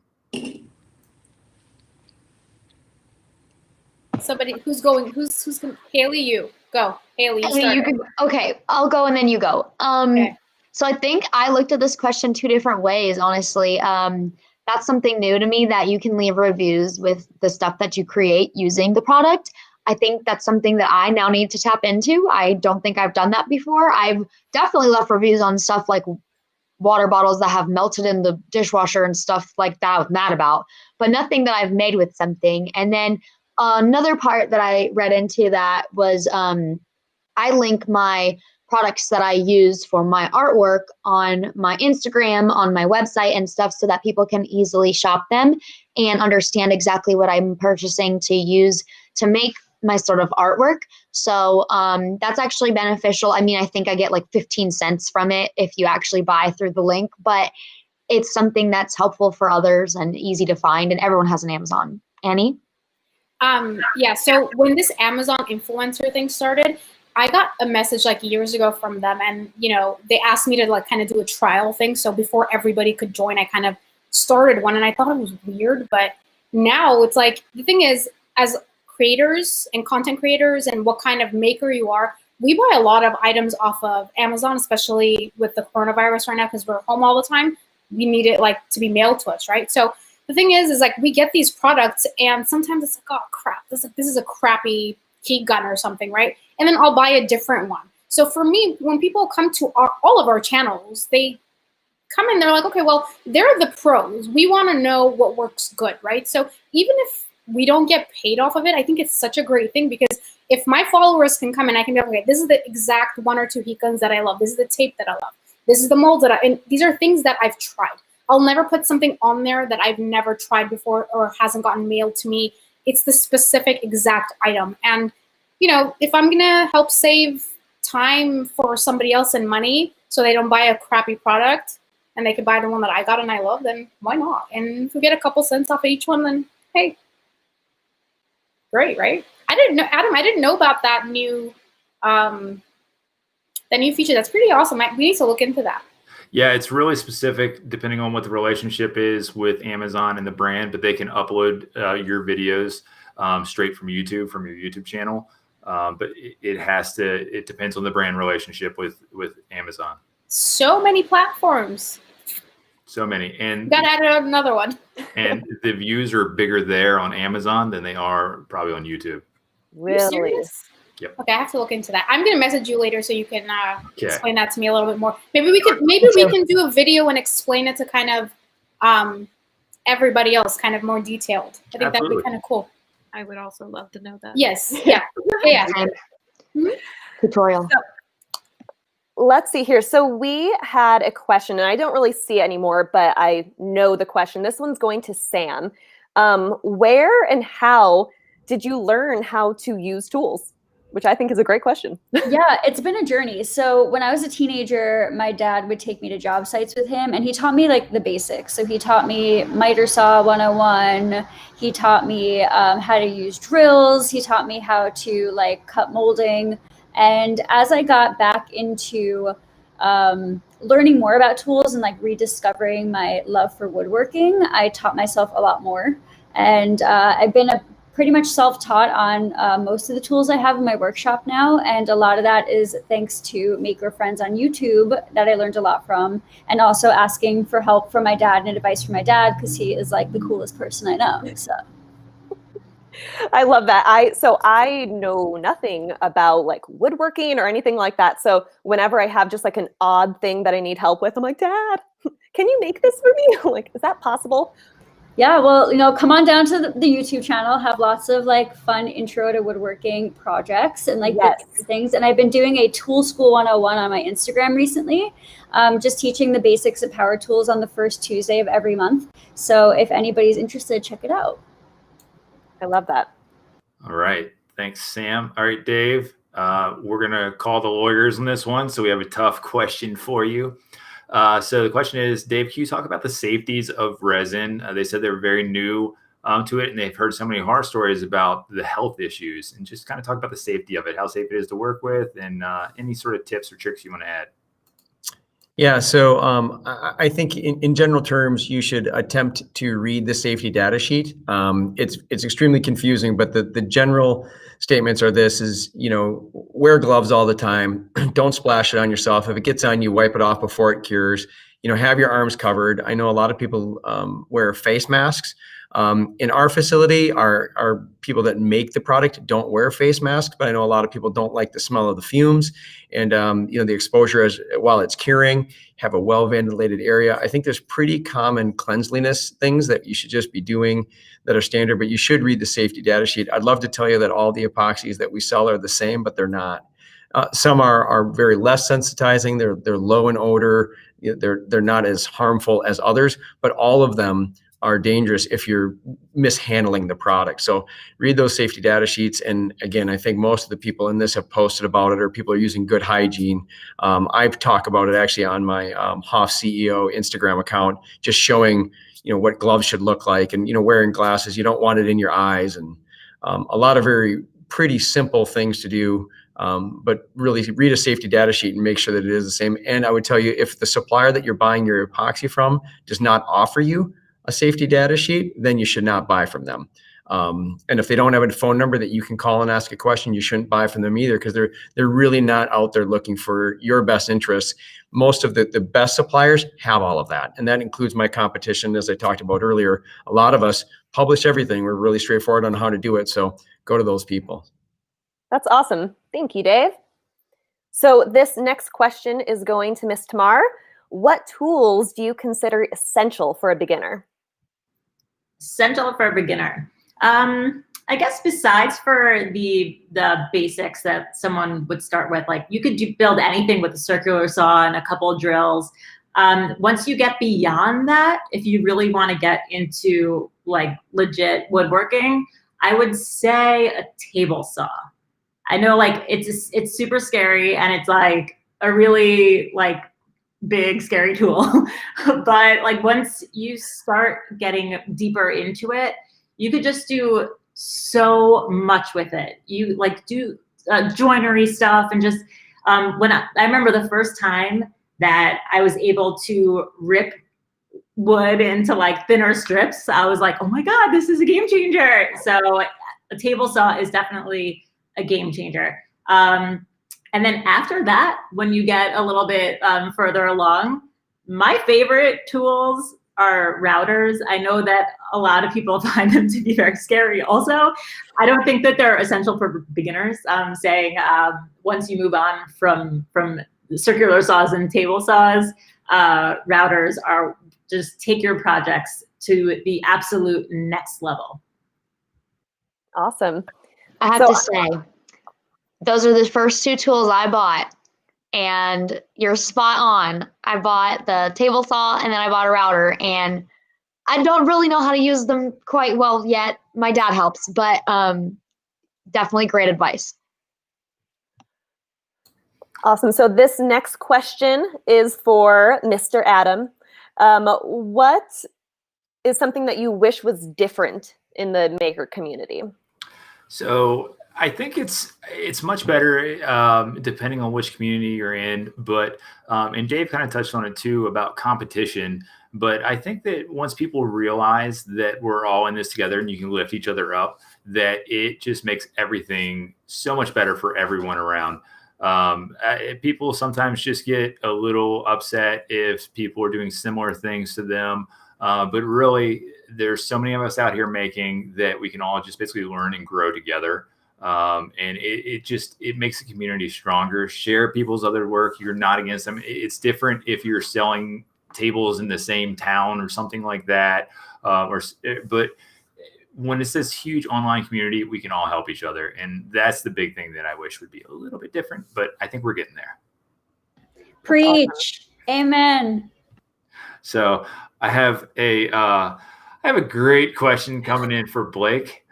Somebody who's going, who's going? Haley, you go. Haley, you start. Okay, I'll go and then you go. Okay. So I think I looked at this question two different ways, honestly. that's something new to me, that you can leave reviews with the stuff that you create using the product. I think that's something that I now need to tap into. I don't think I've done that before. I've definitely left reviews on stuff like water bottles that have melted in the dishwasher and stuff like that I was mad about, but nothing that I've made with something. And then another part that I read into that was I link my products that I use for my artwork on my Instagram, on my website and stuff, so that people can easily shop them and understand exactly what I'm purchasing to use to make my sort of artwork. So that's actually beneficial. I mean, I think I get like 15 cents from it if you actually buy through the link, but it's something that's helpful for others and easy to find, and everyone has an Amazon. Annie? Yeah, so when this Amazon influencer thing started, I got a message like years ago from them, and they asked me to like kind of do a trial thing. So before everybody could join, I kind of started one, and I thought it was weird, but now it's like, the thing is, as creators and content creators and what kind of maker you are, we buy a lot of items off of Amazon, especially with the coronavirus right now, because we're home all the time. We need it like to be mailed to us, right? So the thing is like we get these products and sometimes it's like, oh crap, this is a crappy heat gun or something, right? And then I'll buy a different one. So for me, when people come to all of our channels, they come in, they're like, okay, well, they're the pros. We want to know what works good, right? So even if we don't get paid off of it, I think it's such a great thing, because if my followers can come and I can be like, okay, this is the exact 1 or 2 heat guns that I love. This is the tape that I love. This is the mold and these are things that I've tried. I'll never put something on there that I've never tried before or hasn't gotten mailed to me. It's the specific exact item. And, if I'm going to help save time for somebody else and money so they don't buy a crappy product and they can buy the one that I got and I love, then why not? And if we get a couple cents off of each one, then hey, great, right? I didn't know, Adam, I didn't know about that new feature. That's pretty awesome. We need to look into that. Yeah, it's really specific depending on what the relationship is with Amazon and the brand, but they can upload your videos straight from YouTube, from your YouTube channel. But it depends on the brand relationship with Amazon. So many platforms. So many. And got to add another one. And the views are bigger there on Amazon than they are probably on YouTube. Really? Yep. Okay, I have to look into that. I'm gonna message you later so you can explain that to me a little bit more. Maybe we can do a video and explain it to kind of everybody else, kind of more detailed. I think that'd be kind of cool. I would also love to know that. Yes. Yeah. Yeah. Tutorial. So, let's see here. So we had a question, and I don't really see it anymore, but I know the question. This one's going to Sam. Where and how did you learn how to use tools? Which I think is a great question. Yeah, it's been a journey. So when I was a teenager, my dad would take me to job sites with him, and he taught me like the basics. So he taught me miter saw 101. He taught me how to use drills. He taught me how to like cut molding. And as I got back into learning more about tools and like rediscovering my love for woodworking, I taught myself a lot more. And I've been pretty much self-taught on most of the tools I have in my workshop now. And a lot of that is thanks to maker friends on YouTube that I learned a lot from, and also asking for help from my dad and advice from my dad, because he is like the coolest person I know. So I love that. I know nothing about like woodworking or anything like that. So whenever I have just like an odd thing that I need help with, I'm like, Dad, can you make this for me? Like, is that possible? Yeah, well, come on down to the YouTube channel, have lots of like fun intro to woodworking projects and like things. And I've been doing a Tool School 101 on my Instagram recently, just teaching the basics of power tools on the first Tuesday of every month. So if anybody's interested, check it out. I love that. All right. Thanks, Sam. All right, Dave, we're going to call the lawyers on this one. So we have a tough question for you. So the question is, Dave, can you talk about the safeties of resin? They said they're very new to it, and they've heard so many horror stories about the health issues, and just kind of talk about the safety of it, how safe it is to work with, and any sort of tips or tricks you want to add. Yeah, so I think in general terms, you should attempt to read the safety data sheet. It's extremely confusing, but the general statements are this is, wear gloves all the time. Don't splash it on yourself. If it gets on you, wipe it off before it cures. have your arms covered. I know a lot of people wear face masks. In our facility, our people that make the product don't wear face masks, but I know a lot of people don't like the smell of the fumes and the exposure while it's curing. Have a well ventilated area. I think there's pretty common cleanliness things that you should just be doing that are standard, but you should read the safety data sheet. I'd love to tell you that all the epoxies that we sell are the same, but they're not. Some are very less sensitizing. They're low in odor. They're not as harmful as others, but all of them are dangerous if you're mishandling the product. So read those safety data sheets. And again, I think most of the people in this have posted about it, or people are using good hygiene. I've talked about it actually on my Hoff CEO Instagram account, just showing what gloves should look like, and wearing glasses. You don't want it in your eyes, and a lot of very pretty simple things to do. But really read a safety data sheet and make sure that it is the same. And I would tell you, if the supplier that you're buying your epoxy from does not offer you a safety data sheet, then you should not buy from them. And if they don't have a phone number that you can call and ask a question, you shouldn't buy from them either, because they're really not out there looking for your best interests. Most of the best suppliers have all of that. And that includes my competition, as I talked about earlier. A lot of us publish everything. We're really straightforward on how to do it. So go to those people. That's awesome. Thank you, Dave. So this next question is going to Ms. Tamar. What tools do you consider essential for a beginner? Essential for a beginner. I guess besides for the basics that someone would start with, like you could build anything with a circular saw and a couple of drills. Once you get beyond that, if you really want to get into like legit woodworking, I would say a table saw. I know like it's super scary and it's like a really like big scary tool, but like once you start getting deeper into it, you could just do so much with it. You like do joinery stuff, and just when I remember the first time that I was able to rip wood into like thinner strips, I was like, oh my God, this is a game changer. So a table saw is definitely a game changer. And then after that, when you get a little bit further along, my favorite tools are routers. I know that a lot of people find them to be very scary also. I don't think that they're essential for beginners. Saying once you move on from circular saws and table saws, routers are just take your projects to the absolute next level. Awesome. I have to say, those are the first two tools I bought, and you're spot on. I bought the table saw and then I bought a router, and I don't really know how to use them quite well yet. My dad helps, but definitely great advice. Awesome. So this next question is for Mr. Adam. What is something that you wish was different in the maker community? So I think it's much better depending on which community you're in, but and Dave kind of touched on it too about competition. But I think that once people realize that we're all in this together and you can lift each other up, that it just makes everything so much better for everyone around. People sometimes just get a little upset if people are doing similar things to them. But really, there's so many of us out here making that we can all just basically learn and grow together. And it makes the community stronger. Share people's other work. You're not against them. It's different if you're selling tables in the same town or something like that. But when it's this huge online community, we can all help each other. And that's the big thing that I wish would be a little bit different, but I think we're getting there. Preach. Amen. So I have a great question coming in for Blake.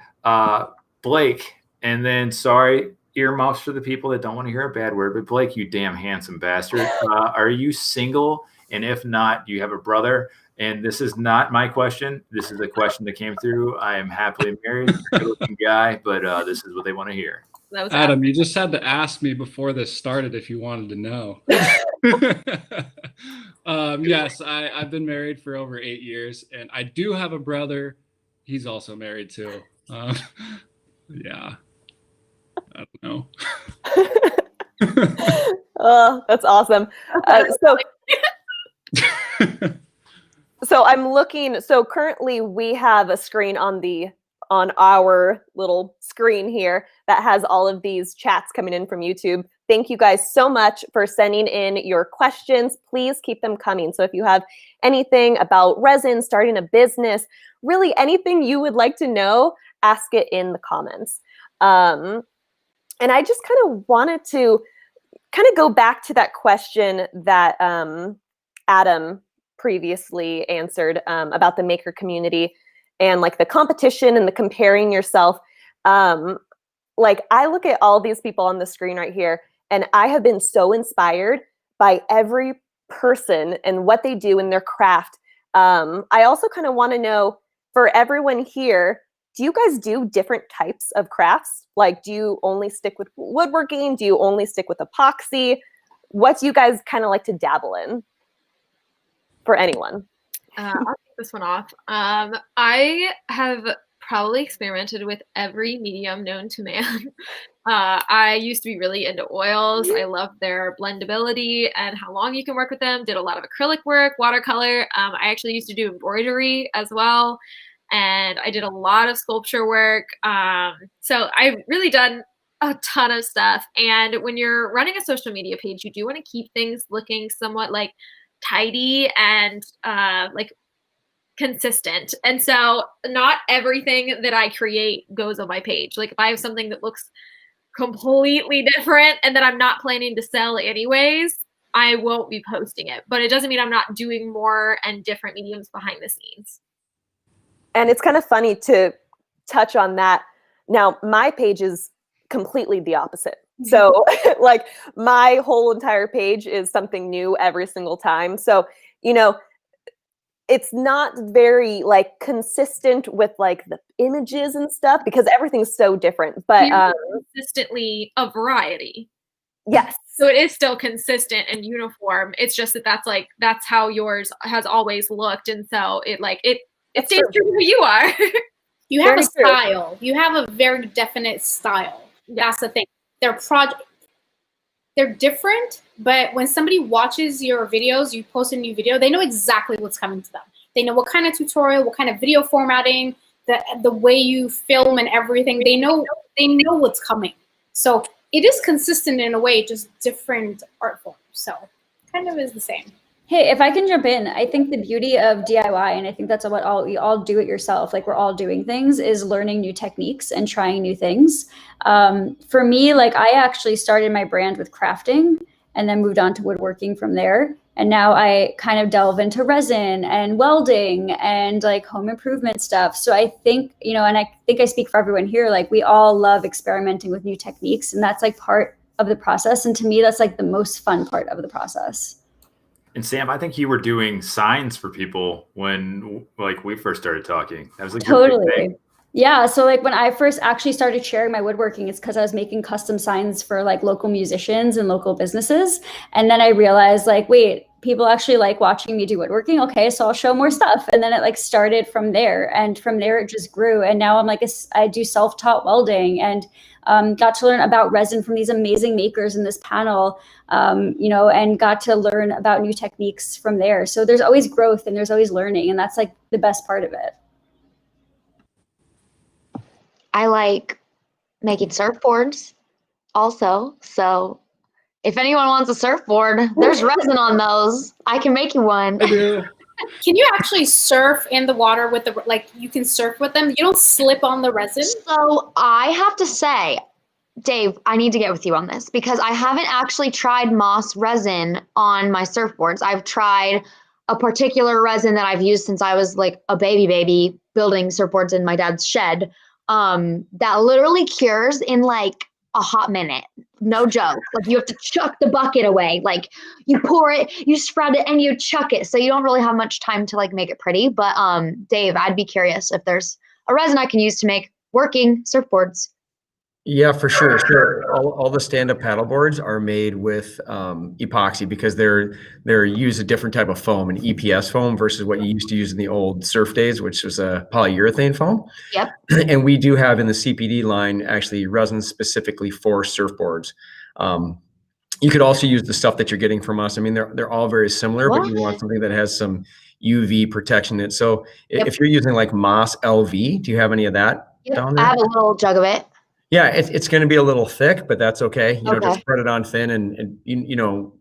Blake, and then sorry, earmuffs for the people that don't want to hear a bad word, but Blake, you damn handsome bastard. Are you single? And if not, do you have a brother? And this is not my question. This is a question that came through. I am happily married, good-looking guy, but this is what they want to hear. Adam, you just had to ask me before this started if you wanted to know. Yes, I've been married for over 8 years, and I do have a brother. He's also married too. Yeah, I don't know. Oh, that's awesome. So So I'm looking, so currently we have a screen on our little screen here that has all of these chats coming in from YouTube. Thank you guys so much for sending in your questions. Please keep them coming. So if you have anything about resin, starting a business, really anything you would like to know, ask it in the comments. And I just kind of wanted to kind of go back to that question that Adam previously answered about the maker community and like the competition and the comparing yourself. Like I look at all these people on the screen right here, and I have been so inspired by every person and what they do in their craft. I also kind of want to know, for everyone here, do you guys do different types of crafts? Like, do you only stick with woodworking? Do you only stick with epoxy? What do you guys kind of like to dabble in? For anyone. I'll take this one off. I have probably experimented with every medium known to man. I used to be really into oils. I love their blendability and how long you can work with them. Did a lot of acrylic work, watercolor. I actually used to do embroidery as well. And I did a lot of sculpture work. So I've really done a ton of stuff. And when you're running a social media page, you do want to keep things looking somewhat like tidy and like consistent. And so not everything that I create goes on my page. Like if I have something that looks completely different and that I'm not planning to sell anyways, I won't be posting it. But it doesn't mean I'm not doing more and different mediums behind the scenes. And it's kind of funny to touch on that. Now, my page is completely the opposite. So like my whole entire page is something new every single time. So, you know, it's not very like consistent with like the images and stuff because everything's so different. But consistently a variety. Yes. So it is still consistent and uniform. It's just that that's how yours has always looked. And so it stays true to who you are. You have a style. You have a very definite style. That's the thing. They're different, but when somebody watches your videos, you post a new video, they know exactly what's coming to them. They know what kind of tutorial, what kind of video formatting, the way you film and everything. They know what's coming. So it is consistent in a way, just different art forms. So kind of is the same. Hey, if I can jump in, I think the beauty of DIY, and I think that's what we all do it yourself, like we're all doing things, is learning new techniques and trying new things. For me, like I actually started my brand with crafting and then moved on to woodworking from there. And now I kind of delve into resin and welding and like home improvement stuff. So I think, you know, and I think I speak for everyone here, like we all love experimenting with new techniques, and that's like part of the process. And to me, that's like the most fun part of the process. And Sam, I think you were doing signs for people when like we first started talking. That was like totally. Yeah. So like when I first actually started sharing my woodworking, it's because I was making custom signs for like local musicians and local businesses. And then I realized like, wait, people actually like watching me do woodworking. Okay, so I'll show more stuff. And then it like started from there. And from there it just grew. And now I'm like, I do self-taught welding and got to learn about resin from these amazing makers in this panel, you know, and got to learn about new techniques from there. So there's always growth and there's always learning. And that's like the best part of it. I like making surfboards also. So if anyone wants a surfboard, there's resin on those. I can make you one. I do. Can you actually surf in the water with you can surf with them? You don't slip on the resin? So I have to say, Dave, I need to get with you on this because I haven't actually tried moss resin on my surfboards. I've tried a particular resin that I've used since I was like a baby building surfboards in my dad's shed. That literally cures in like a hot minute. No joke. Like you have to chuck the bucket away. Like you pour it, you spread it, and you chuck it. So you don't really have much time to like make it pretty. But Dave, I'd be curious if there's a resin I can use to make working surfboards. Yeah, for sure. Sure. All the stand-up paddle boards are made with epoxy because they're use a different type of foam, an EPS foam versus what you used to use in the old surf days, which was a polyurethane foam. Yep. And we do have in the CPD line actually resin specifically for surfboards. You could also use the stuff that you're getting from us. I mean, they're all very similar, but you want something that has some UV protection in it. So if you're using like Moss LV, do you have any of that down there? I have a little jug of it. Yeah, it's going to be a little thick, but that's okay. You know, just spread it on thin, and you know,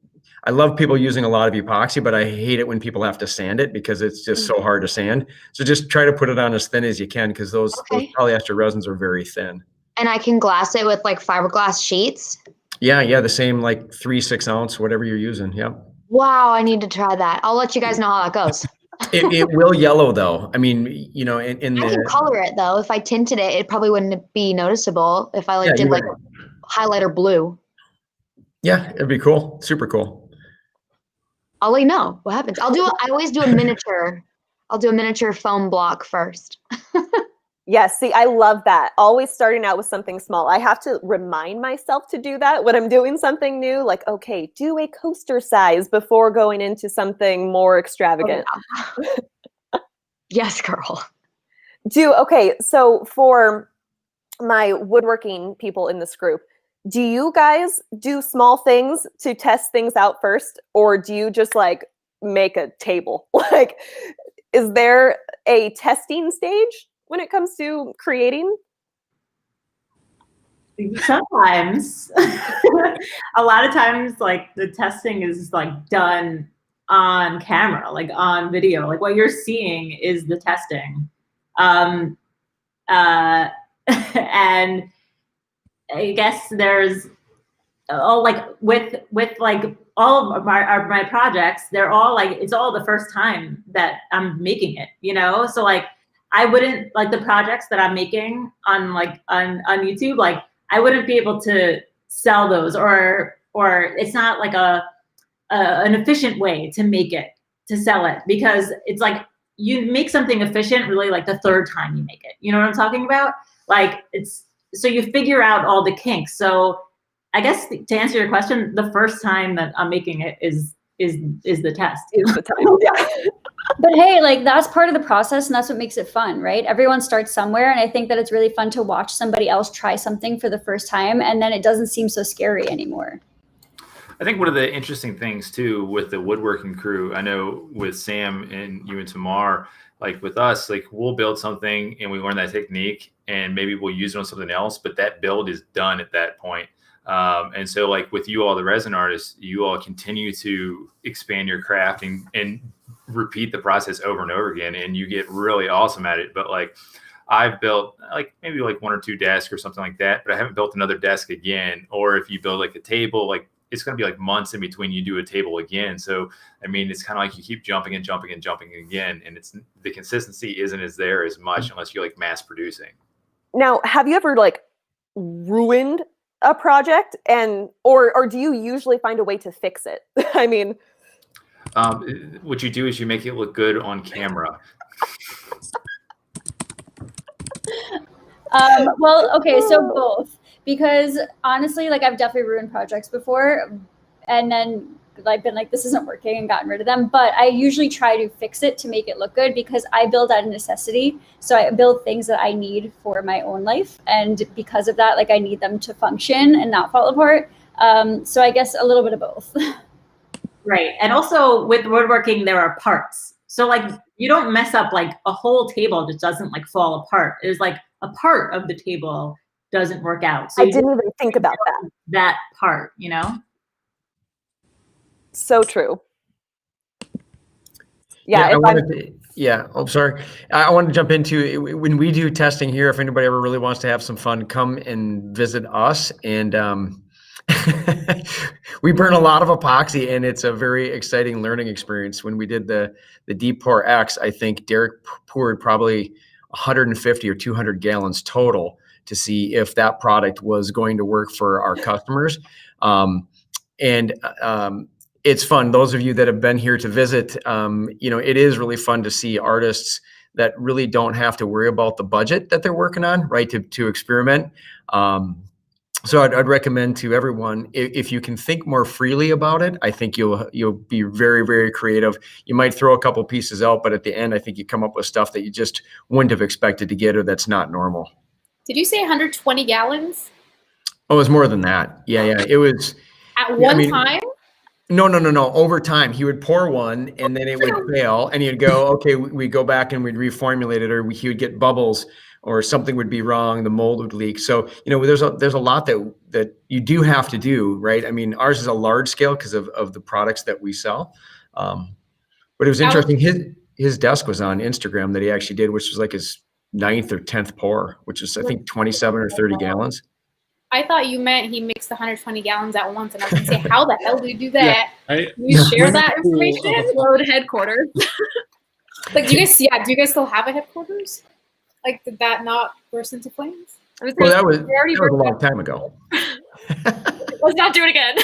I love people using a lot of epoxy, but I hate it when people have to sand it because it's just so hard to sand. So just try to put it on as thin as you can, because those polyester resins are very thin. And I can glass it with like fiberglass sheets. Yeah, the same like 3-6 ounce, whatever you're using. Yep. Wow, I need to try that. I'll let you guys know how that goes. It will yellow though. I mean, you know, I can color it though. If I tinted it, it probably wouldn't be noticeable if I did like highlighter blue. Yeah, it'd be cool. Super cool. I'll let you know what happens. I always do a miniature. I'll do a miniature foam block first. Yes, see, I love that. Always starting out with something small. I have to remind myself to do that when I'm doing something new. Like, okay, do a coaster size before going into something more extravagant. Oh, yeah. Yes, girl. Okay, so for my woodworking people in this group, do you guys do small things to test things out first? Or do you just like make a table? Like, is there a testing stage when it comes to creating? Sometimes. A lot of times, like, the testing is like done on camera, like on video. Like, what you're seeing is the testing. And I guess there's like with like all of my projects, they're all like, it's all the first time that I'm making it, you know? So like, I wouldn't, like, the projects that I'm making on YouTube, like, I wouldn't be able to sell those, or it's not like an efficient way to make it, to sell it, because it's like, you make something efficient really like the third time you make it. You know what I'm talking about? Like, so you figure out all the kinks. So I guess to answer your question, the first time that I'm making it is the test. Is the time, yeah. But hey, like, that's part of the process, and that's what makes it fun, right? Everyone starts somewhere, and I think that it's really fun to watch somebody else try something for the first time, and then it doesn't seem so scary anymore. I think one of the interesting things too with the woodworking crew, I know with Sam and you and Tamar, like with us, like, we'll build something and we learn that technique, and maybe we'll use it on something else, but that build is done at that point. And so like with you all, the resin artists, you all continue to expand your craft and repeat the process over and over again, and you get really awesome at it. But like, I've built like maybe like 1 or 2 desks or something like that, but I haven't built another desk again. Or if you build like a table, like, it's going to be like months in between you do a table again. So, I mean, it's kind of like you keep jumping and jumping and jumping again, and it's, the consistency isn't as there as much unless you're like mass producing. Now, have you ever like ruined a project, and or do you usually find a way to fix it? I mean, what you do is you make it look good on camera. Well, okay, so both. Because honestly, like, I've definitely ruined projects before, and then I've been like, this isn't working, and gotten rid of them. But I usually try to fix it to make it look good, because I build out of necessity. So I build things that I need for my own life. And because of that, like, I need them to function and not fall apart. So I guess a little bit of both. Right. And also with woodworking, there are parts. So like, you don't mess up like a whole table just doesn't like fall apart. It's like a part of the table doesn't work out. So I didn't even think about that part, you know? So true. Yeah. I'm sorry. I wanted to jump into, when we do testing here, if anybody ever really wants to have some fun, come and visit us. And we burn a lot of epoxy, and it's a very exciting learning experience. When we did the Deep Pour X, I think Derek poured probably 150 or 200 gallons total to see if that product was going to work for our customers. It's fun. Those of you that have been here to visit, it is really fun to see artists that really don't have to worry about the budget that they're working on, right, to experiment. So I'd recommend to everyone, if you can think more freely about it, I think you'll be very, very creative. You might throw a couple pieces out, but at the end, I think you come up with stuff that you just wouldn't have expected to get, or that's not normal. Did you say 120 gallons? Oh, it was more than that. Yeah. It was. At one time? No. Over time, he would pour one, and then it would fail, and he'd go, okay, we go back and we'd reformulate it, or he would get bubbles, or something would be wrong, the mold would leak. So, there's a lot that you do have to do, right? I mean, ours is a large scale because of the products that we sell. But it was interesting. His desk was on Instagram that he actually did, which was like his 9th or 10th pour, which is I think 27 or 30 gallons. I thought you meant he mixed 120 gallons at once, and I was going to say, how the hell do you do that? Yeah, Can you share that information? Road headquarters. Like, do you guys still have a headquarters? Like, did that not burst into flames? Well, that was a long time ago. Let's not do it again.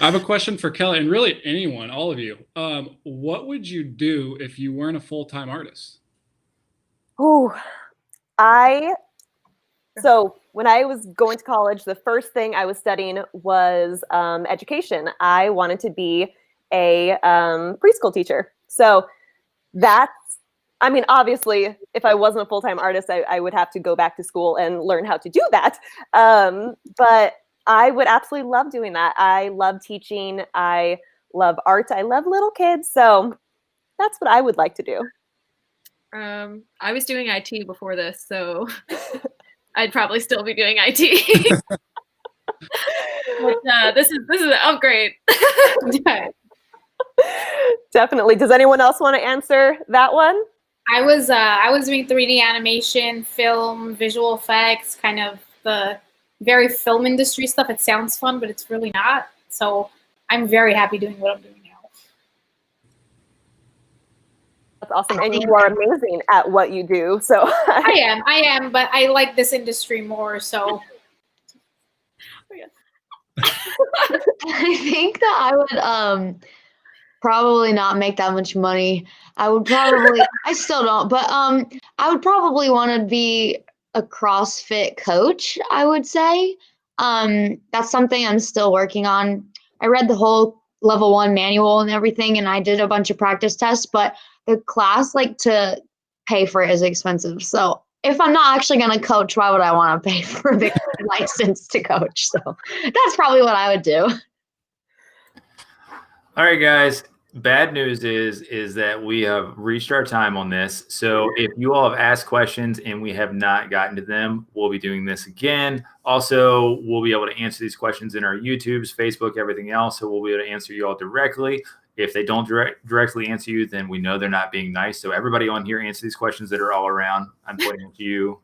I have a question for Kelly, and really anyone, all of you. What would you do if you weren't a full-time artist? So when I was going to college, the first thing I was studying was education. I wanted to be a preschool teacher. So obviously, if I wasn't a full-time artist, I would have to go back to school and learn how to do that. But I would absolutely love doing that. I love teaching. I love art. I love little kids. So that's what I would like to do. I was doing IT before this, so I'd probably still be doing IT. But, this is an upgrade. Definitely. Does anyone else want to answer that one? I was doing 3D animation, film, visual effects, kind of the very film industry stuff. It sounds fun, but it's really not. So I'm very happy doing what I'm doing now. That's awesome. And you are amazing at what you do. So I am, but I like this industry more. So I think that I would probably not make that much money. I would probably, I still don't, but I would probably want to be a CrossFit coach, I would say. That's something I'm still working on. I read the whole level 1 manual and everything, and I did a bunch of practice tests, but the class, to pay for it is expensive. So if I'm not actually going to coach, why would I want to pay for the license to coach? So that's probably what I would do. All right, guys. Bad news is that we have reached our time on this. So if you all have asked questions and we have not gotten to them, we'll be doing this again. Also, we'll be able to answer these questions in our YouTubes, Facebook, everything else. So we'll be able to answer you all directly. If they don't directly answer you, then we know they're not being nice. So everybody on here answer these questions that are all around. I'm pointing to you,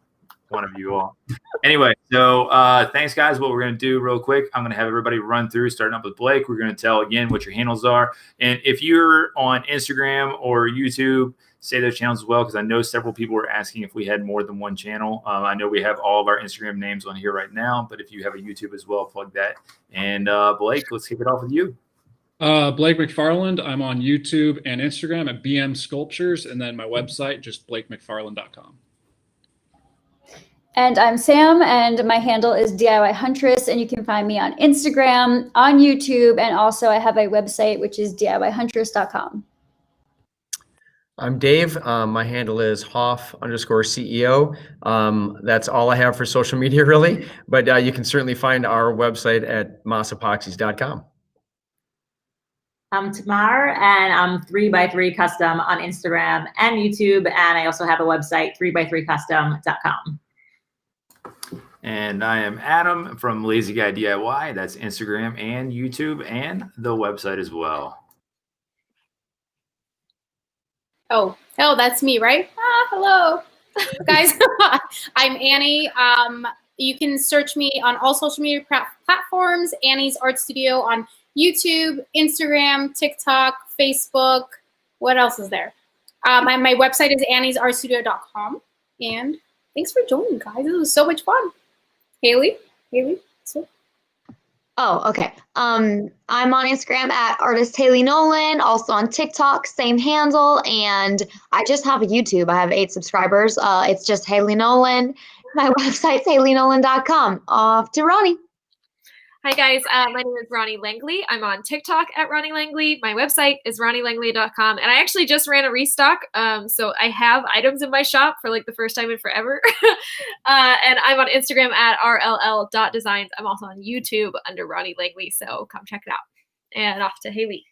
one of you all. Anyway, so thanks, guys. What we're going to do real quick, I'm going to have everybody run through, starting up with Blake. We're going to tell, again, what your handles are. And if you're on Instagram or YouTube, say those channels as well, because I know several people were asking if we had more than one channel. I know we have all of our Instagram names on here right now, but if you have a YouTube as well, plug that. And Blake, let's kick it off with you. Blake McFarland. I'm on YouTube and Instagram at BM Sculptures, and then my website, just blakemcfarland.com. And I'm Sam, and my handle is DIY Huntress, and you can find me on Instagram, on YouTube, and also I have a website, which is DIYHuntress.com. I'm Dave. My handle is Hoff_CEO. That's all I have for social media, really, but you can certainly find our website at MossEpoxies.com. I'm Tamar, and I'm 3x3 Custom on Instagram and YouTube, and I also have a website, 3x3custom.com. And I am Adam from Lazy Guy DIY. That's Instagram and YouTube and the website as well. Oh, that's me, right? Hello, guys. I'm Annie. You can search me on all social media platforms. Annie's Art Studio on YouTube, Instagram, TikTok, Facebook. What else is there? My website is anniesartstudio.com. And thanks for joining, guys. It was so much fun. Haley. Oh, okay. I'm on Instagram at artist Haley Nolan, also on TikTok, same handle, and I just have a YouTube. I have 8 subscribers. It's just Haley Nolan. My website's haleynolan.com. Off to Ronnie. Hi guys, my name is Ronnie Langley. I'm on TikTok at Ronnie Langley. My website is ronnielangley.com, and I actually just ran a restock. So I have items in my shop for like the first time in forever. And I'm on Instagram at rll.designs. I'm also on YouTube under Ronnie Langley, so come check it out. And off to Haley.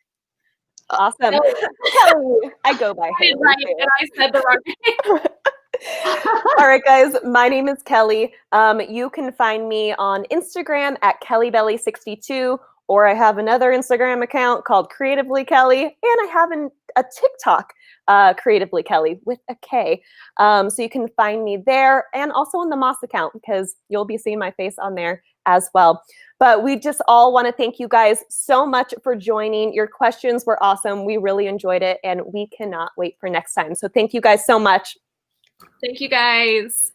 Awesome. Kelly, I go by Haley. Right, and I said the wrong name. All right, guys, my name is Kelly. You can find me on Instagram at kellybelly62, or I have another Instagram account called Creatively Kelly, and I have a TikTok, Creatively Kelly with a K. So you can find me there and also on the Moss account because you'll be seeing my face on there as well. But we just all want to thank you guys so much for joining. Your questions were awesome. We really enjoyed it, and we cannot wait for next time. So thank you guys so much. Thank you guys.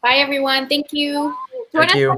Bye, everyone. Thank you. Thank you.